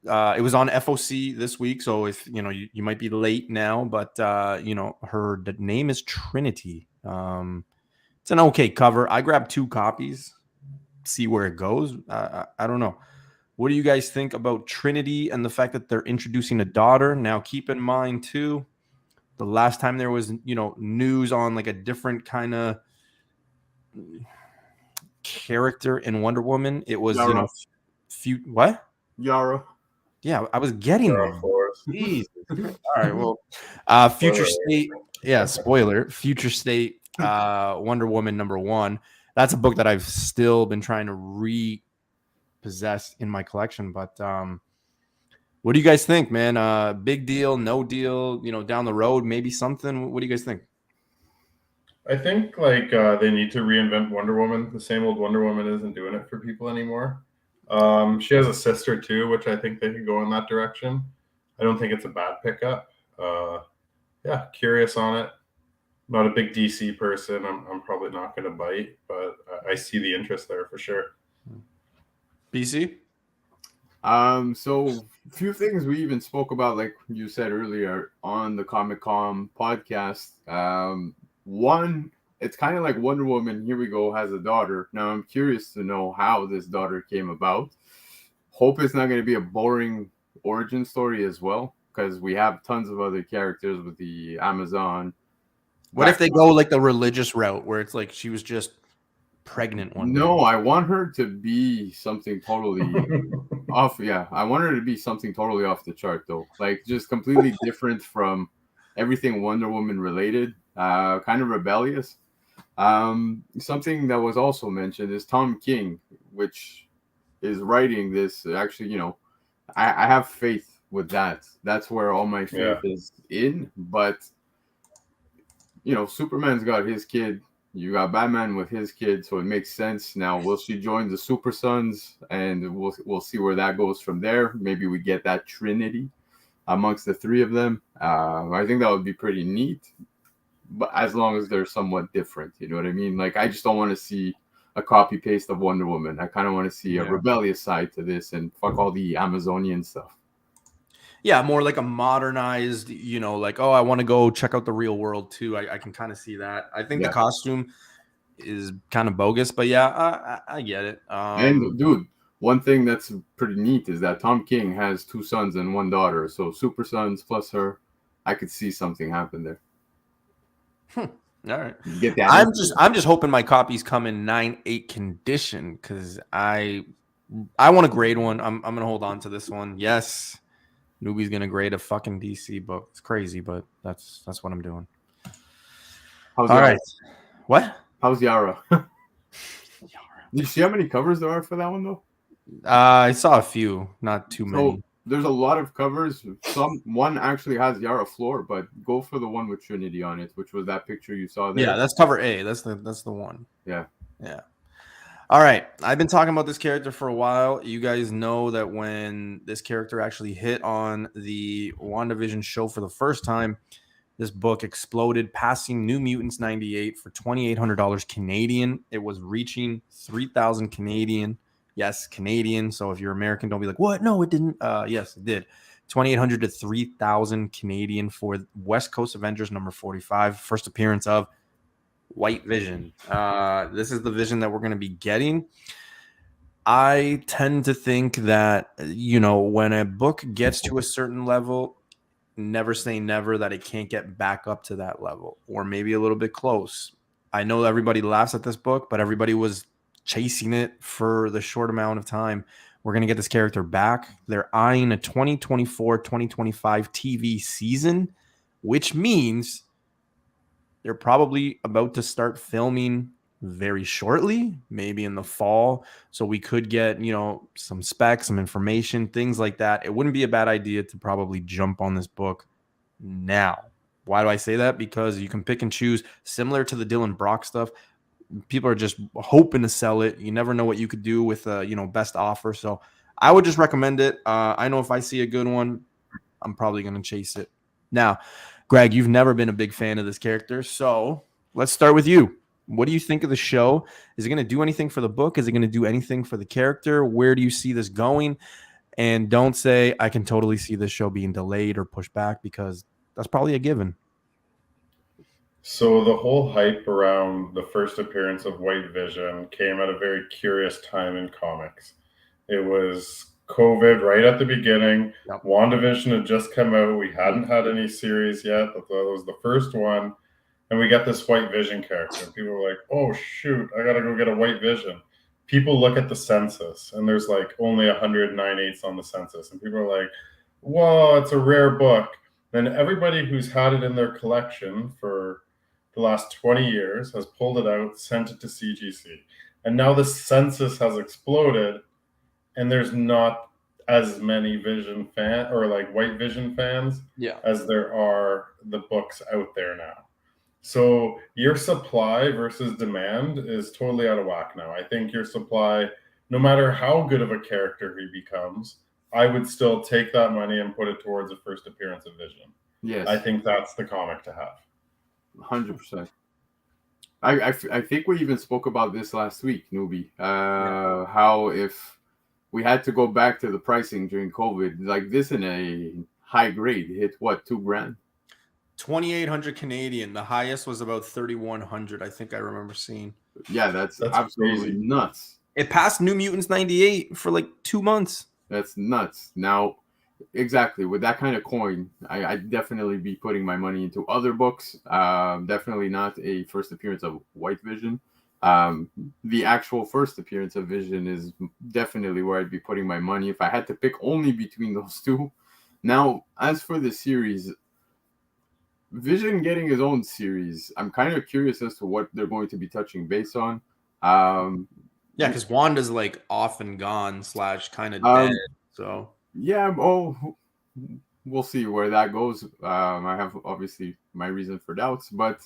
it was on FOC this week. So if you might be late now, but her name is Trinity. It's an okay cover. I grabbed 2 copies, see where it goes. I don't know. What do you guys think about Trinity and the fact that they're introducing a daughter? Now, keep in mind too, the last time there was news on like a different kind of character in Wonder Woman, it was what? Yara. Yeah, I was getting there. Jesus. All right, well, Future State. Yeah, spoiler. Future State, Wonder Woman #1. That's a book that I've still been trying to repossess in my collection. But what do you guys think, man? Big deal, no deal? Down the road, maybe something. What do you guys think? I think they need to reinvent Wonder Woman. The same old Wonder Woman isn't doing it for people anymore. She has a sister too, which I think they could go in that direction. I don't think it's a bad pickup. Curious on it. Not a big DC person. I'm probably not going to bite, but I see the interest there for sure. BC? So a few things we even spoke about, like you said earlier on the Comic-Con podcast. One, it's kind of like Wonder Woman, here we go, has a daughter. Now I'm curious to know how this daughter came about. Hope it's not going to be a boring origin story as well, because we have tons of other characters with the Amazon. What if they go like the religious route where it's like she was just pregnant one day? No, I want her to be something totally off. Yeah, I want her to be something totally off the chart, though. Like, just completely different from everything Wonder Woman related. Kind of rebellious. Something that was also mentioned is Tom King, which is writing this. Actually, I have faith with that. That's where all my faith is in. But Superman's got his kid. You got Batman with his kid, so it makes sense. Now, will she join the Super Sons? And we'll see where that goes from there. Maybe we get that Trinity amongst the 3 of them. I think that would be pretty neat. But as long as they're somewhat different, you know what I mean? Like, I just don't want to see a copy paste of Wonder Woman. I kind of want to see a rebellious side to this and fuck all the Amazonian stuff. Yeah, more like a modernized, like, oh, I want to go check out the real world too. I can kind of see that. I think the costume is kind of bogus, but yeah, I get it. And dude, one thing that's pretty neat is that Tom King has 2 sons and 1 daughter. So Super Sons plus her, I could see something happen there. All right. Get that. I'm just hoping my copies come in 9/8 condition because I want to grade one. I'm gonna hold on to this one. Yes, Newbie's gonna grade a fucking DC book. It's crazy, but that's what I'm doing. All right. What? How's Yara? Did you see how many covers there are for that one though? I saw a few, not too many. there's a lot of covers. One actually has Yara Flor, but go for the one with Trinity on it, which was that picture you saw there. Yeah, that's cover A. That's the one. Yeah. All right. I've been talking about this character for a while. You guys know that when this character actually hit on the WandaVision show for the first time, this book exploded, passing New Mutants 98 for $2,800 Canadian. It was reaching 3,000 Canadian. Yes, Canadian. So if you're American, don't be like, what? No, it didn't. Yes, it did. 2,800 to 3,000 Canadian for West Coast Avengers number 45. First appearance of White Vision. This is the Vision that we're going to be getting. I tend to think that, when a book gets to a certain level, never say never that it can't get back up to that level, or maybe a little bit close. I know everybody laughs at this book, but everybody was chasing it for the short amount of time. We're going to get this character back. They're eyeing a 2024-2025 TV season, which means they're probably about to start filming very shortly, maybe in the fall. So we could get, some specs, some information, things like that. It wouldn't be a bad idea to probably jump on this book now. Why do I say that? Because you can pick and choose, similar to the Dylan Brock stuff. People are just hoping to sell it. You never know what you could do with best offer. So I would just recommend it. I know if I see a good one, I'm probably going to chase it. Now, Greg, you've never been a big fan of this character, so let's start with you. What do you think of the show? Is it going to do anything for the book? Is it going to do anything for the character? Where do you see this going? And don't say, I can totally see this show being delayed or pushed back, because that's probably a given. So the whole hype around the first appearance of White Vision came at a very curious time in comics. It was COVID right at the beginning. Yep. WandaVision had just come out. We hadn't had any series yet. That was the first one. And we got this White Vision character. And people were like, oh, shoot, I got to go get a White Vision. People look at the census, and there's like only 109 on the census. And people are like, whoa, it's a rare book. Then everybody who's had it in their collection for the last 20 years has pulled it out, sent it to CGC. And now the census has exploded, and there's not as many Vision fan or like White Vision fans as there are the books out there now. So your supply versus demand is totally out of whack now. I think your supply, no matter how good of a character he becomes, I would still take that money and put it towards a first appearance of Vision. Yes. I think that's the comic to have. 100%. I think we even spoke about this last week, Newbie. How if we had to go back to the pricing during COVID, like this in a high grade hit what, $2,000? 2,800 Canadian. The highest was about 3,100. I think I remember seeing. Yeah, that's absolutely crazy. Nuts. It passed New Mutants 98 for like 2 months. That's nuts. Now, exactly, with that kind of coin, I'd definitely be putting my money into other books. Definitely not a first appearance of White Vision. The actual first appearance of Vision is definitely where I'd be putting my money if I had to pick only between those two. Now, as for the series, Vision getting his own series, I'm kind of curious as to what they're going to be touching base on. Yeah, because Wanda's like off and gone / kind of dead. So yeah, we'll see where that goes. I have obviously my reason for doubts, but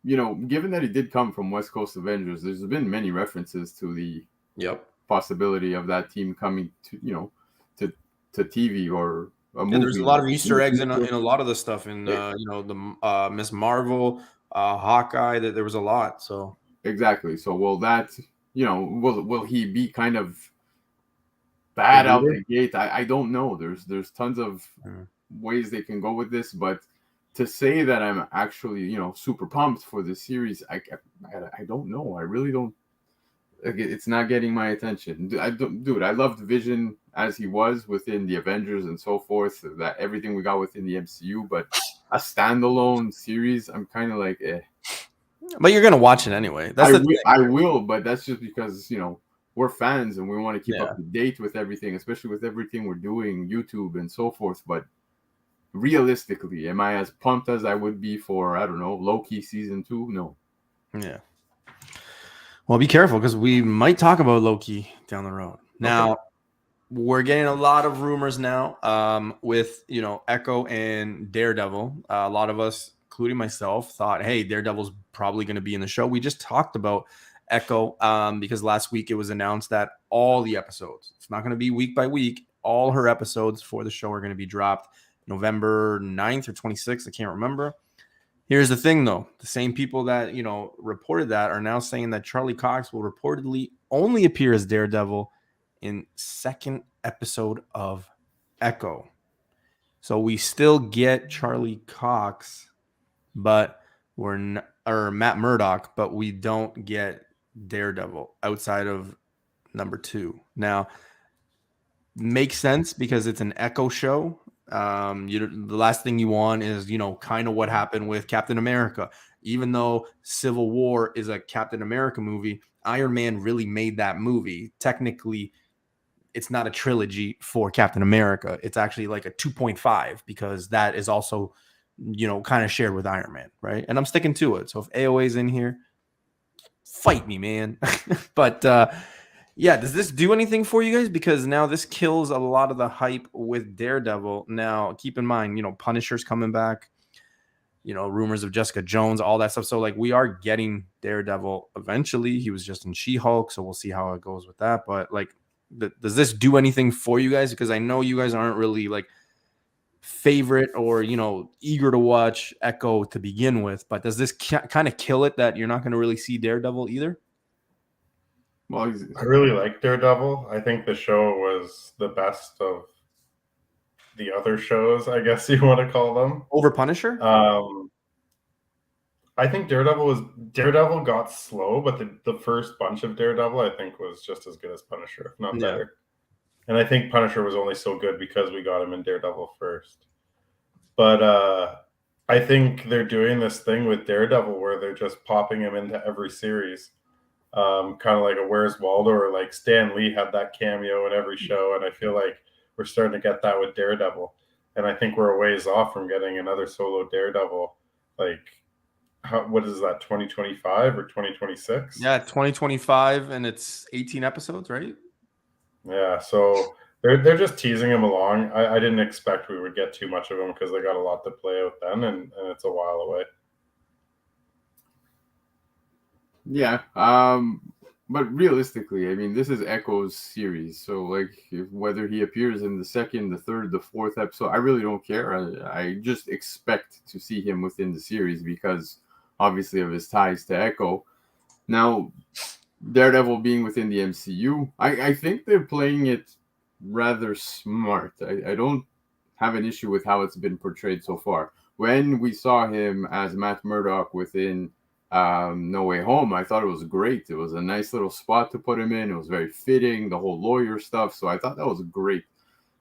given that he did come from West Coast Avengers, there's been many references to the possibility of that team coming to to TV or a movie. And there's a lot of Easter eggs in a lot of the stuff in the Miss Marvel, Hawkeye. That there was a lot. So exactly. So will that will he be kind of bad out the gate? I don't know. There's tons of ways they can go with this, but to say that I'm actually super pumped for this series, I don't know. I really don't. It's not getting my attention. Dude, I loved Vision as he was within the Avengers and so forth. That everything we got within the MCU, but a standalone series, I'm kind of like, eh. But you're gonna watch it anyway. I will, but that's just because we're fans and we want to keep up to date with everything, especially with everything we're doing, YouTube and so forth. But realistically, am I as pumped as I would be for, I don't know, Loki season 2? No. Yeah. Well, be careful because we might talk about Loki down the road. Now, we're getting a lot of rumors now with, Echo and Daredevil. A lot of us, including myself, thought, hey, Daredevil's probably going to be in the show. We just talked about Echo because last week it was announced that all the episodes, it's not going to be week by week, all her episodes for the show are going to be dropped November 9th or 26th. I can't remember. Here's the thing, though. The same people that, reported that are now saying that Charlie Cox will reportedly only appear as Daredevil in second episode of Echo. So we still get Charlie Cox, but or Matt Murdock, but we don't get Daredevil outside of number 2. Now, makes sense because it's an Echo show. The last thing you want is, kind of what happened with Captain America. Even though Civil War is a Captain America movie, Iron Man really made that movie. Technically, it's not a trilogy for Captain America. It's actually like a 2.5 because that is also, kind of shared with Iron Man, right? And I'm sticking to it. So if AOA's in here, fight me, man. But yeah, does this do anything for you guys? Because now this kills a lot of the hype with Daredevil. Now, keep in mind, Punisher's coming back, rumors of Jessica Jones, all that stuff. So, like, we are getting Daredevil eventually. He was just in She-Hulk, so we'll see how it goes with that. But, like, does this do anything for you guys? Because I know you guys aren't really, like, favorite or, eager to watch Echo to begin with. But does this kind of kill it that you're not going to really see Daredevil either? Well, I really like Daredevil. I think the show was the best of the other shows, I guess you want to call them. Over Punisher? I think Daredevil got slow, but the first bunch of Daredevil, I think, was just as good as Punisher, if not better. And I think Punisher was only so good because we got him in Daredevil first. But I think they're doing this thing with Daredevil where they're just popping him into every series. Kind of like a Where's Waldo, or like Stan Lee had that cameo in every show, and I feel like we're starting to get that with Daredevil, and I think we're a ways off from getting another solo Daredevil. Like, what is that, 2025 or 2026? Yeah, 2025, and it's 18 episodes, right? Yeah, so they're just teasing him along. I didn't expect we would get too much of him because they got a lot to play out then, and it's a while away. Yeah, but realistically, I mean, this is Echo's series, so like, whether he appears in the second, the third, the fourth episode, I really don't care. I just expect to see him within the series because, obviously, of his ties to Echo. Now, Daredevil being within the MCU, I think they're playing it rather smart. I don't have an issue with how it's been portrayed so far. When we saw him as Matt Murdock within No Way Home, I thought it was great. It was a nice little spot to put him in. It was very fitting, the whole lawyer stuff. So I thought that was great.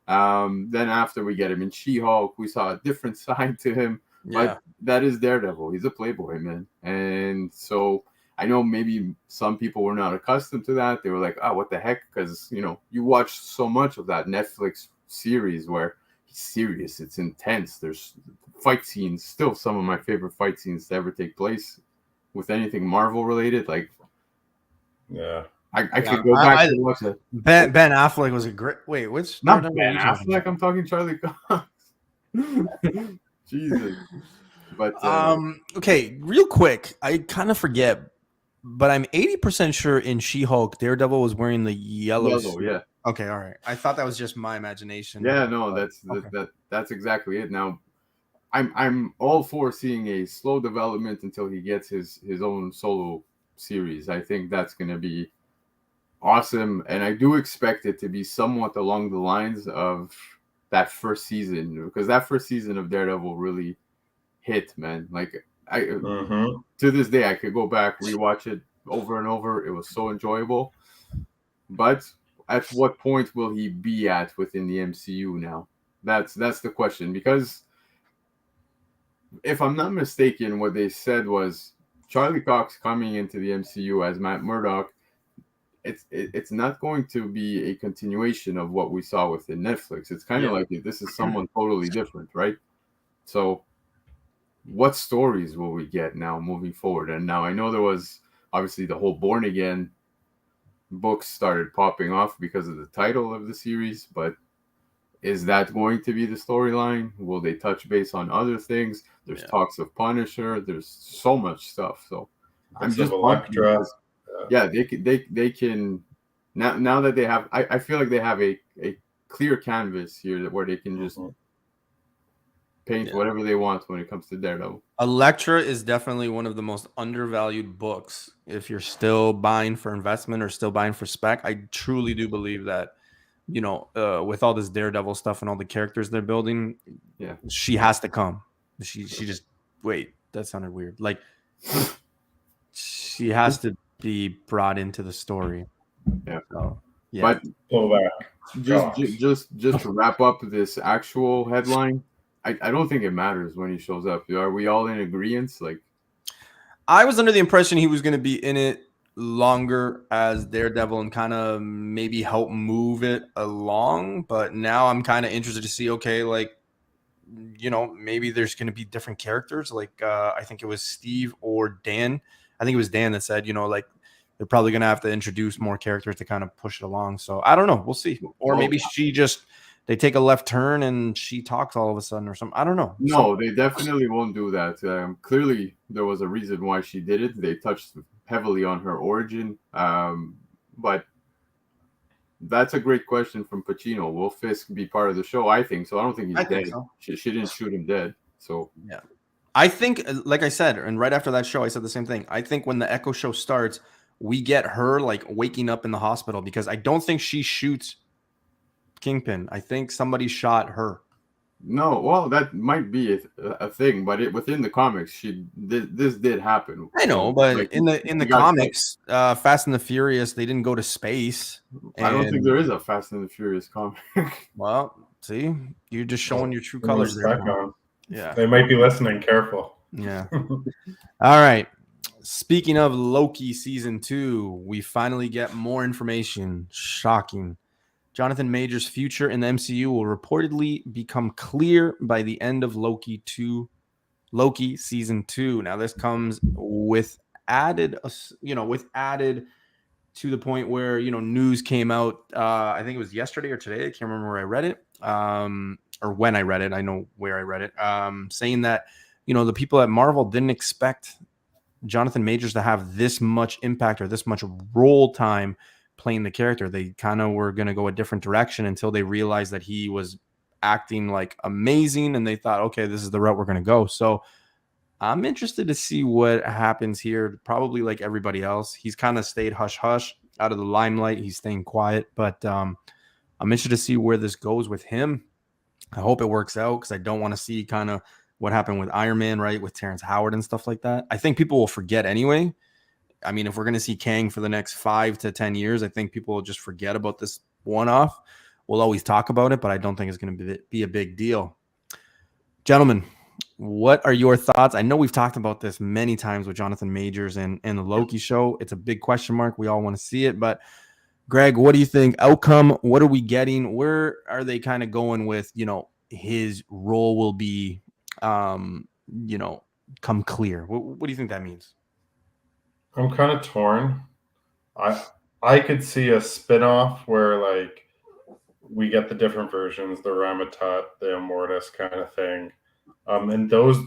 Then after we get him in She-Hulk, we saw a different side to him. Yeah. But that is Daredevil. He's a playboy, man. And so I know maybe some people were not accustomed to that. They were like, oh, what the heck? Because, you watch so much of that Netflix series where he's serious. It's intense. There's fight scenes. Still some of my favorite fight scenes to ever take place with anything Marvel related. Like, yeah. I could go back and watch it. Ben Affleck was a great. Wait, which? Not Ben Affleck. I'm talking Charlie Cox. Jesus. But okay, real quick, I kind of forget, but I'm 80% sure in She-Hulk, Daredevil was wearing the yellow suit. Yeah. Okay, all right. I thought that was just my imagination. Yeah, no, that's exactly it. Now, I'm all for seeing a slow development until he gets his own solo series. I think that's going to be awesome, and I do expect it to be somewhat along the lines of that first season, because that first season of Daredevil really hit, man. Like, to this day, I could go back, rewatch it over and over. It was so enjoyable. But at what point will he be at within the MCU now? That's the question, because if I'm not mistaken, what they said was Charlie Cox coming into the MCU as Matt Murdock, it's not going to be a continuation of what we saw within Netflix. It's kind of like this is someone totally different, right? So what stories will we get now moving forward? And now I know there was obviously the whole Born Again books started popping off because of the title of the series, but is that going to be the storyline? Will they touch base on other things? There's talks of Punisher. There's so much stuff. So I'm just Elektra. Yeah, they can now that they have. I feel like they have a clear canvas here where they can just paint whatever they want when it comes to Daredevil. Elektra is definitely one of the most undervalued books. If you're still buying for investment or still buying for spec, I truly do believe that, with all this Daredevil stuff and all the characters they're building, she has to come. She just wait. That sounded weird. Like she has to be brought into the story. Yeah. So, But pull back. Just to wrap up this actual headline, I don't think it matters when he shows up. Are we all in agreement? Like, I was under the impression he was going to be in it longer as Daredevil and kind of maybe help move it along. But now I'm kind of interested to see, okay, like, maybe there's going to be different characters. Like, I think it was Steve or Dan. I think it was Dan that said, like, they're probably going to have to introduce more characters to kind of push it along. So I don't know. We'll see. Or maybe they take a left turn and she talks all of a sudden or something. I don't know. No, they definitely won't do that. Clearly, there was a reason why she did it. They touched heavily on her origin. But that's a great question from Pacino. Will Fisk be part of the show? I think so. I don't think he's dead. So. She didn't shoot him dead. So yeah. I think, like I said, and right after that show, I said the same thing. I think when the Echo show starts, we get her like waking up in the hospital because I don't think she shoots Kingpin. I think somebody shot her. No, well, that might be a thing, but within the comics, this did happen. I know, but like, in the comics, Fast and the Furious, they didn't go to space. I don't think there is a Fast and the Furious comic. Well, see, you're just showing your true colors there. Yeah, they might be listening. Careful. Yeah. All right. Speaking of Loki season 2, we finally get more information. Shocking. Jonathan Majors' future in the MCU will reportedly become clear by the end of Loki season 2. Now this comes with added to the point where, news came out. I think it was yesterday or today. I can't remember where I read it, or when I read it. I know where I read it. Saying that, the people at Marvel didn't expect Jonathan Majors to have this much impact or this much role time playing the character. They kind of were going to go a different direction until they realized that he was acting like amazing, and they thought, okay, this is the route we're going to go. So I'm interested to see what happens here. Probably like everybody else, he's kind of stayed hush hush out of the limelight. He's staying quiet, but I'm interested to see where this goes with him. I hope it works out because I don't want to see kind of what happened with Iron Man, right, with Terrence Howard and stuff like that. I think people will forget anyway. I mean, if we're going to see Kang for the next 5 to 10 years, I think people will just forget about this one-off. We'll always talk about it, but I don't think it's going to be a big deal. Gentlemen, what are your thoughts? I know we've talked about this many times with Jonathan Majors and the Loki show. It's a big question mark. We all want to see it, but Greg, what do you think? Outcome, what are we getting? Where are they kind of going with, his role will be, come clear? What do you think that means? I'm kind of torn. I could see a spin-off where like we get the different versions, the Ramatut, the Immortus kind of thing. And those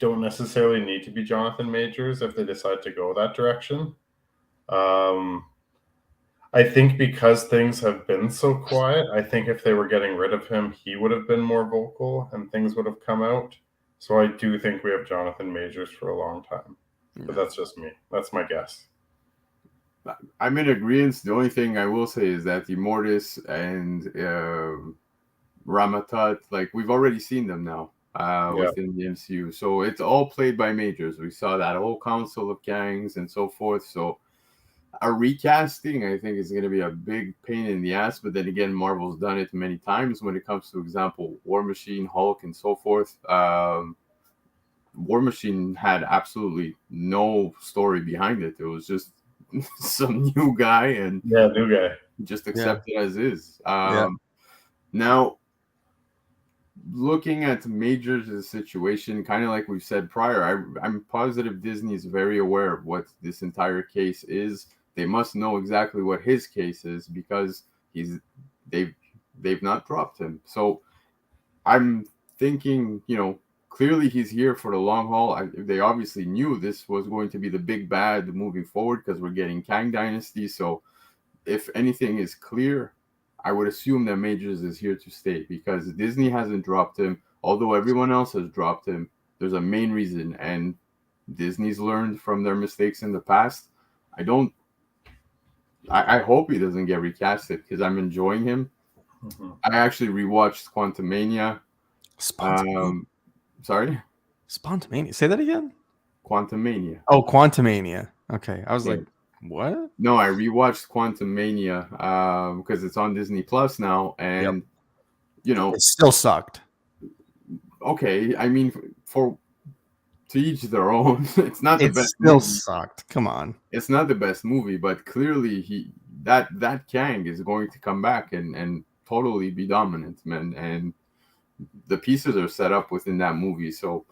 don't necessarily need to be Jonathan Majors if they decide to go that direction. I think because things have been so quiet, I think if they were getting rid of him, he would have been more vocal and things would have come out. So I do think we have Jonathan Majors for a long time. But that's just me. That's my guess. I'm in agreement. The only thing I will say is that Immortus and Ramatut, like we've already seen them now within the MCU. So it's all played by Majors. We saw that whole council of gangs and so forth. So a recasting, I think, is going to be a big pain in the ass. But then again, Marvel's done it many times when it comes to, example, War Machine, Hulk, and so forth. War Machine had absolutely no story behind it. It was just some new guy and just accept it as is. Now, looking at Majors' situation, kind of like we've said prior, I'm positive Disney is very aware of what this entire case is. they must know exactly what his case is because they've not dropped him. So I'm thinking, clearly he's here for the long haul. They obviously knew this was going to be the big bad moving forward because we're getting Kang Dynasty. So if anything is clear, I would assume that Majors is here to stay because Disney hasn't dropped him. Although everyone else has dropped him, there's a main reason, and Disney's learned from their mistakes in the past. I hope he doesn't get recasted because I'm enjoying him. Mm-hmm. I actually rewatched Quantumania. Sorry? Spontamania. Say that again? Quantumania. Oh, Quantumania. Okay. I was like, what? No, I rewatched Quantumania because it's on Disney Plus now, and it still sucked. Okay, I mean, to each their own. It's not the best. Still movie. Sucked. Come on. It's not the best movie, but clearly that Kang is going to come back and totally be dominant, man. And the pieces are set up within that movie, so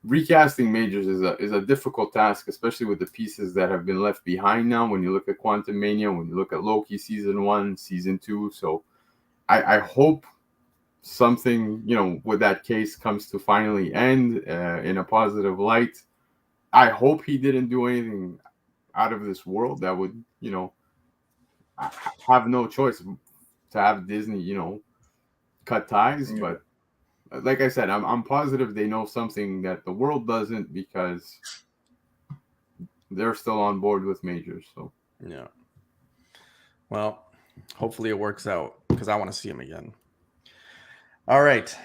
recasting Majors is a difficult task, especially with the pieces that have been left behind now. When you look at Quantumania, when you look at Loki season 1, season 2, so I hope something with that case comes to finally end in a positive light. I hope he didn't do anything out of this world that would have no choice to have Disney cut ties. But like I said, I'm positive they know something that the world doesn't because they're still on board with Majors. So yeah, well, hopefully it works out because I want to see him again. All right.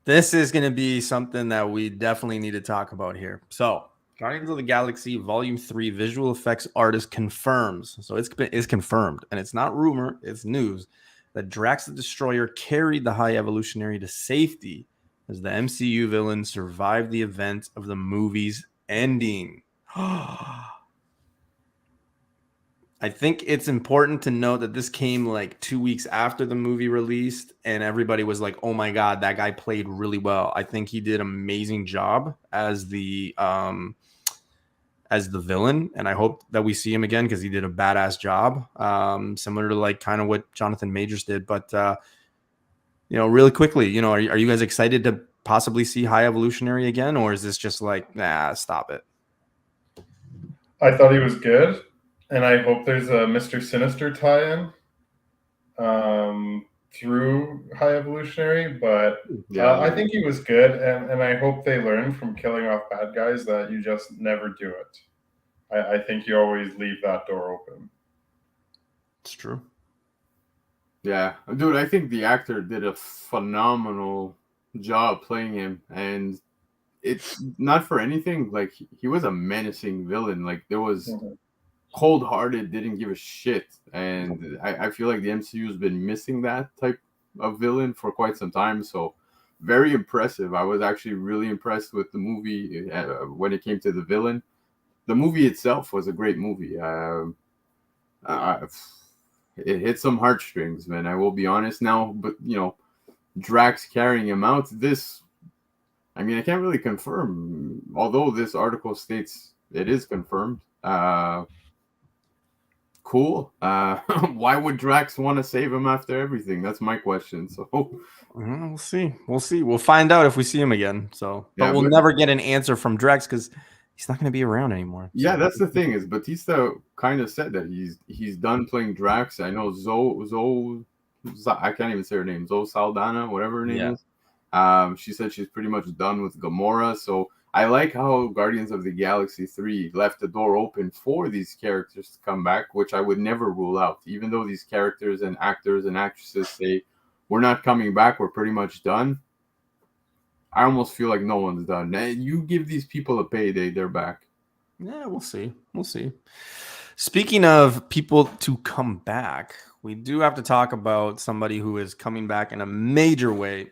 This is going to be something that we definitely need to talk about here. So, Guardians of the Galaxy Volume 3 visual effects artist confirms. So, it's confirmed. And it's not rumor, it's news that Drax the Destroyer carried the High Evolutionary to safety as the MCU villain survived the events of the movie's ending. I think it's important to note that this came like 2 weeks after the movie released, and everybody was like, "Oh my god, that guy played really well." I think he did an amazing job as the villain, and I hope that we see him again because he did a badass job, similar to like kind of what Jonathan Majors did. But really quickly, are you guys excited to possibly see High Evolutionary again, or is this just like, nah, stop it? I thought he was good. And I hope there's a Mr. Sinister tie-in through High Evolutionary, but I think he was good, and I hope they learn from killing off bad guys that you just never do it. I think you always leave that door open. It's true. Yeah, dude, I think the actor did a phenomenal job playing him, and it's not for anything. Like, he was a menacing villain. Like, there was... cold-hearted, didn't give a shit, and I feel like the MCU has been missing that type of villain for quite some time. So very impressive. I was actually really impressed with the movie when it came to the villain. The movie itself was a great movie. It hit some heartstrings, man. I will be honest now, but Drax carrying him out. I can't really confirm, although this article states it is confirmed. Cool. Why would Drax want to save him after everything? That's my question. So we'll see. We'll find out if we see him again. So, but we'll never get an answer from Drax because he's not going to be around anymore. Yeah, so. That's the thing is Batista kind of said that he's done playing Drax. I know Zoe, I can't even say her name. Zoe Saldana, whatever her name is. She said she's pretty much done with Gamora. So I like how Guardians of the Galaxy 3 left the door open for these characters to come back, which I would never rule out. Even though these characters and actors and actresses say, we're not coming back, we're pretty much done. I almost feel like no one's done. You give these people a payday, they're back. Yeah, we'll see. Speaking of people to come back, we do have to talk about somebody who is coming back in a major way.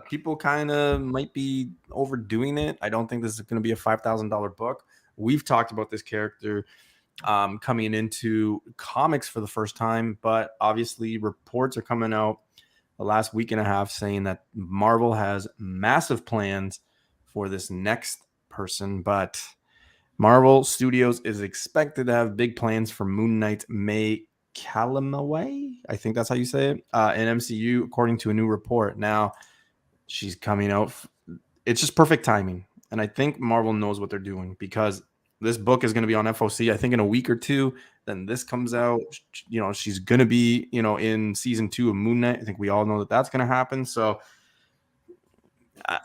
People kind of might be overdoing it. I don't think this is going to be a $5,000 book. We've talked about this character coming into comics for the first time, but obviously reports are coming out the last week and a half saying that Marvel has massive plans for this next person. But Marvel Studios is expected to have big plans for Moon Knight May Calamaway. I think that's how you say it. In MCU, according to a new report. Now, she's coming out. It's just perfect timing. And I think Marvel knows what they're doing because this book is going to be on FOC, I think, in a week or two. Then this comes out. You know, she's going to be, you know, in season 2 of Moon Knight. I think we all know that that's going to happen. So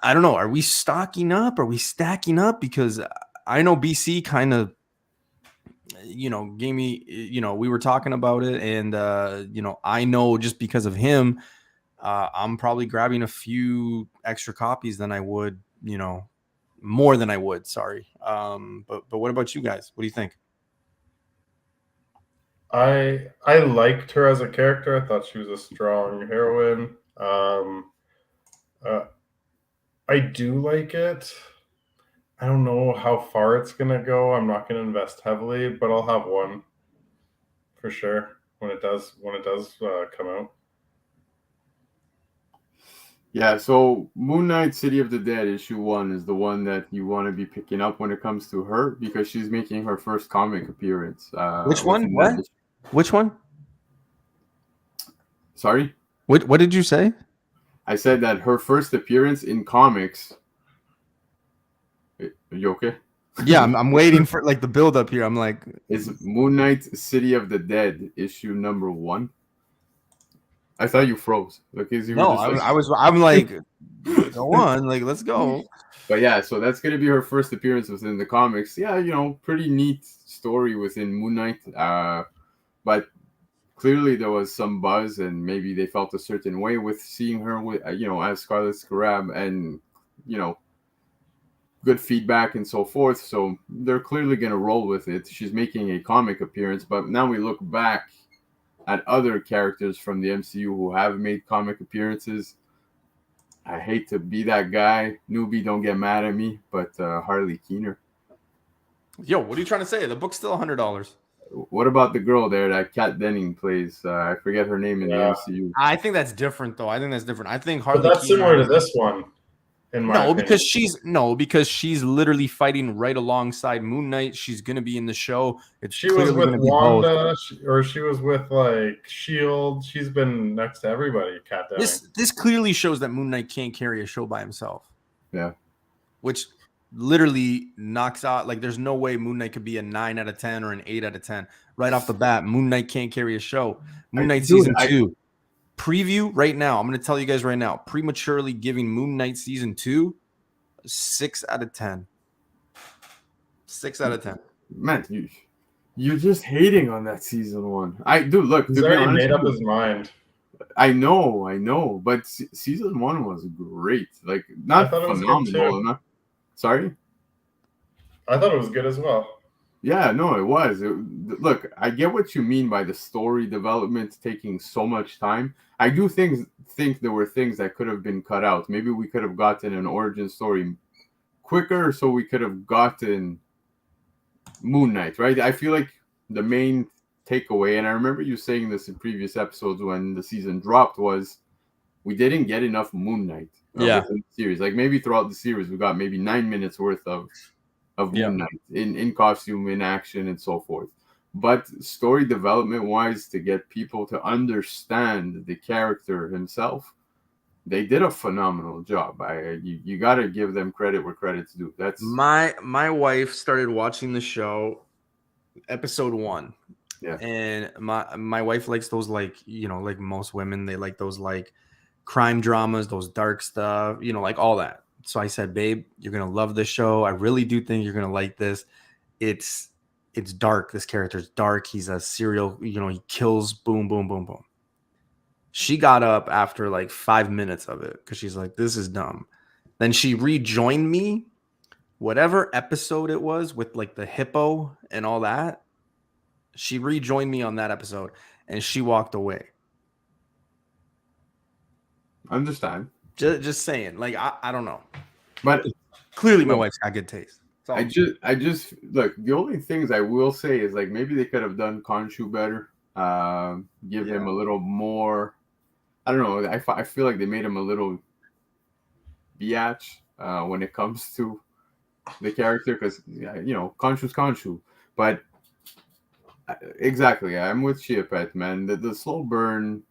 I don't know. Are we stocking up? Are we stacking up? Because I know BC kind of, you know, gave me, you know, we were talking about it. And, you know, I know just because of him, I'm probably grabbing a few extra copies than I would, you know, more than I would. Sorry. But what about you guys? What do you think? I liked her as a character. I thought she was a strong heroine. I do like it. I don't know how far it's gonna go. I'm not gonna invest heavily, but I'll have one for sure when it does come out. Yeah, so Moon Knight City of the Dead issue 1 is the one that you want to be picking up when it comes to her because she's making her first comic appearance. Which one? What? Which one? Sorry? What did you say? I said that her first appearance in comics. Are you okay? Yeah, I'm waiting for like the build up here. I'm like, is Moon Knight City of the Dead issue number 1. I thought you froze. I'm like, go on, like let's go. But yeah, so that's gonna be her first appearance within the comics. Yeah, you know, pretty neat story within Moon Knight. But clearly there was some buzz, and maybe they felt a certain way with seeing her with, you know, as Scarlet Scarab, and you know, good feedback and so forth. So they're clearly gonna roll with it. She's making a comic appearance, but now we look back at other characters from the MCU who have made comic appearances. I hate to be that guy. Newbie, don't get mad at me, but Harley Keener. Yo, what are you trying to say? The book's still $100. What about the girl there that Kat Denning plays? I forget her name in the MCU. I think that's different, though. I think Harley. But that's Keener, similar to this one. Because she's literally fighting right alongside Moon Knight. She's gonna be in the show. She was with Wanda, or she was with like Shield. She's been next to everybody. Kat Denning. This clearly shows that Moon Knight can't carry a show by himself. Yeah, which literally knocks out. Like, there's no way Moon Knight could be a 9 out of 10 or an 8 out of 10 right off the bat. Moon Knight can't carry a show. Moon Knight season 2. Preview right now. I'm going to tell you guys right now. Prematurely giving Moon Knight season 2 6 out of 10. 6 out of 10. Man, you're just hating on that season 1. Look. He's already made up his mind. I know, but season 1 was great. Like, not phenomenal. Sorry? I thought it was good as well. Yeah, no, it was. Look, I get what you mean by the story development taking so much time. I do think there were things that could have been cut out. Maybe we could have gotten an origin story quicker, so we could have gotten Moon Knight, right? I feel like the main takeaway, and I remember you saying this in previous episodes when the season dropped, was we didn't get enough Moon Knight within the series. Like, maybe throughout the series we got maybe 9 minutes worth of Moon Knight in costume, in action, and so forth. But story development wise, to get people to understand the character himself, they did a phenomenal job. You got to give them credit where credit's due. That's my wife started watching the show episode 1. Yeah. And my wife likes those, like, you know, like most women, they like those like crime dramas, those dark stuff, you know, like all that. So I said, babe, you're going to love this show. I really do think you're going to like this. It's dark. This character's dark. He's a serial, you know, he kills, boom, boom, boom, boom. She got up after like 5 minutes of it because she's like, this is dumb. Then she rejoined me, whatever episode it was with like the hippo and all that. She rejoined me on that episode and she walked away. Understand. Just saying, like, I don't know, but clearly my wife's got good taste. I just look. The only things I will say is, like, maybe they could have done Khonshu better. Give him a little more. I don't know. I feel like they made him a little biatch when it comes to the character because Khonshu's Khonshu. But exactly, I'm with Chiapet, man. The slow burn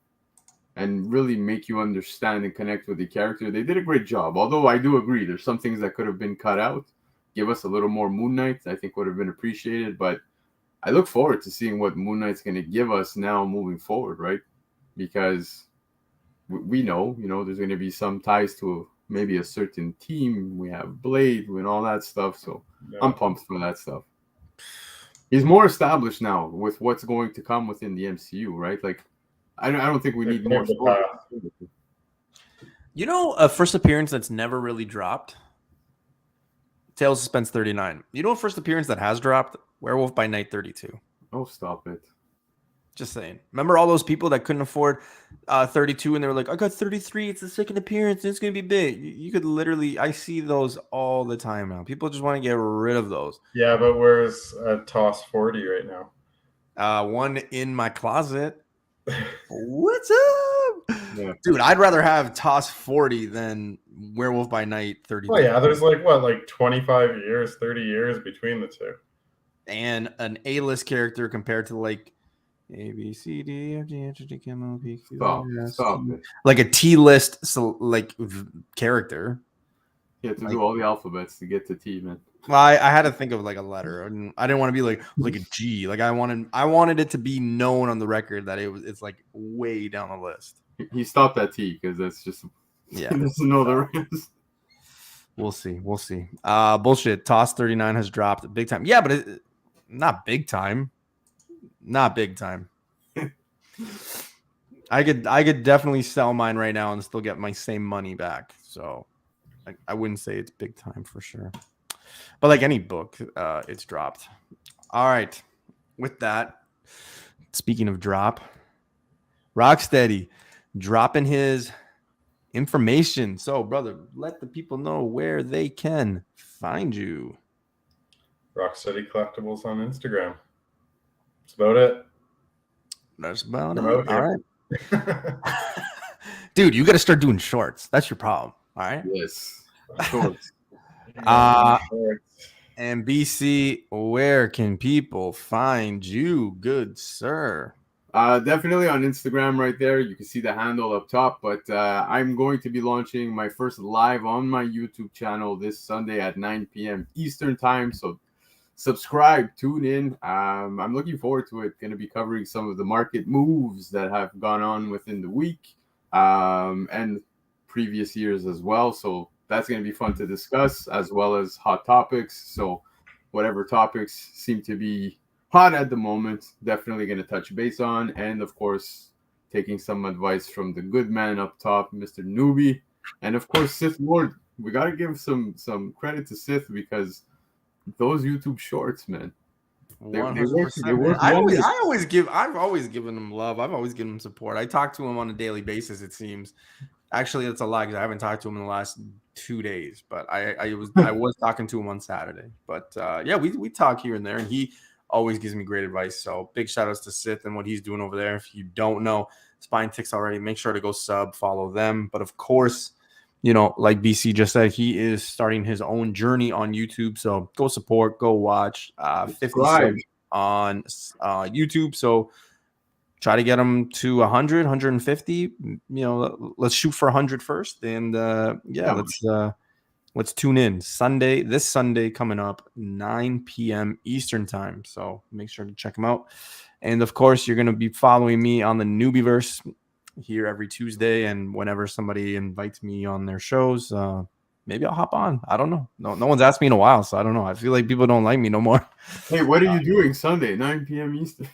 and really make you understand and connect with the character. They did a great job. Although I do agree, there's some things that could have been cut out. Give us a little more Moon Knight, I think would have been appreciated. But I look forward to seeing what Moon Knight's going to give us now moving forward, right? Because we know, there's going to be some ties to maybe a certain team. We have Blade and all that stuff. So I'm pumped for that stuff. He's more established now with what's going to come within the MCU, right? Like, I don't think we need more story. A first appearance that's never really dropped? Tales of Suspense 39. A first appearance that has dropped? Werewolf by Night 32. Oh, stop it. Just saying. Remember all those people that couldn't afford 32 and they were like, I got 33. It's the second appearance. It's going to be big. You could literally, I see those all the time now. People just want to get rid of those. Yeah, but where's TOS 40 right now? One in my closet. What's up? Yeah. Dude, I'd rather have TOS 40 than Werewolf by Night 32. Oh, yeah. There's like 25 years, 30 years between the two. And an A-list character compared to like A, B, C, D, F, G, H, I, J, K, L, M, N, O, P, Q, R, S, T. Like a T-list character. You have to do all the alphabets to get to T, man. Well, I had to think of like a letter. I didn't want to be like a G. Like I wanted it to be known on the record that it's like way down the list. He stopped at T because that's just he doesn't know the rest. We'll see. Bullshit. TOS 39 has dropped big time. Yeah, but not big time. Not big time. I could definitely sell mine right now and still get my same money back. So I wouldn't say it's big time for sure. But like any book, it's dropped. All right. With that, speaking of drop, Rocksteady dropping his information. So, brother, let the people know where they can find you. Rocksteady Collectibles on Instagram. That's about it. That's about it. All right. Dude, you got to start doing shorts. That's your problem. All right. Yes. Shorts. And BC, where can people find you, good sir? Definitely on Instagram right there. You can see the handle up top, but I'm going to be launching my first live on my YouTube channel this Sunday at 9 p.m. Eastern time. So subscribe, tune in. I'm looking forward to it. Going to be covering some of the market moves that have gone on within the week and previous years as well. So that's going to be fun to discuss, as well as hot topics. So whatever topics seem to be hot at the moment, definitely going to touch base on. And of course, taking some advice from the good man up top, Mr. Newbie. And of course, Sith Lord. We got to give some credit to Sith because those YouTube shorts, man. They work. I've always given them love. I've always given them support. I talk to him on a daily basis, it seems. Actually, that's a lie because I haven't talked to him in the last 2 days. But I was talking to him on Saturday. But yeah, we talk here and there, and he always gives me great advice. So big shout outs to Sith and what he's doing over there. If you don't know Spine Ticks already, make sure to go follow them. But of course, like BC just said, he is starting his own journey on YouTube. So go support, go watch. 50 subs on YouTube. So try to get him to 100, 150. Let's shoot for 100 first. And let's tune in this Sunday coming up, 9 p.m. Eastern time. So make sure to check them out. And of course, you're going to be following me on the Newbieverse here every Tuesday. And whenever somebody invites me on their shows, maybe I'll hop on. I don't know. No one's asked me in a while, so I don't know. I feel like people don't like me no more. Hey, what are you doing Sunday, 9 p.m. Eastern?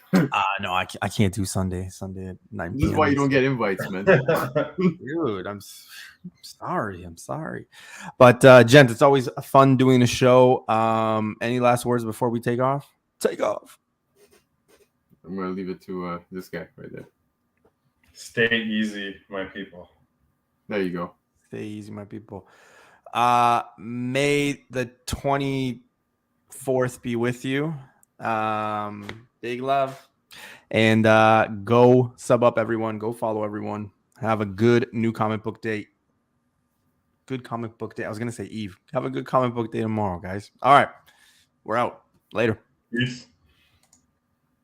No, I can't do Sunday at 9 p.m. This is why you don't get invites, man. Dude, I'm sorry. But, gents, it's always fun doing the show. Any last words before we take off? Take off. I'm going to leave it to this guy right there. Stay easy, my people. There you go. Stay easy, my people. May the 24th be with you. Big love. And go sub up everyone. Go follow everyone. Have a good new comic book day. good comic book day. I was gonna say Eve. Have a good comic book day tomorrow, guys. All right, we're out. Later. Peace.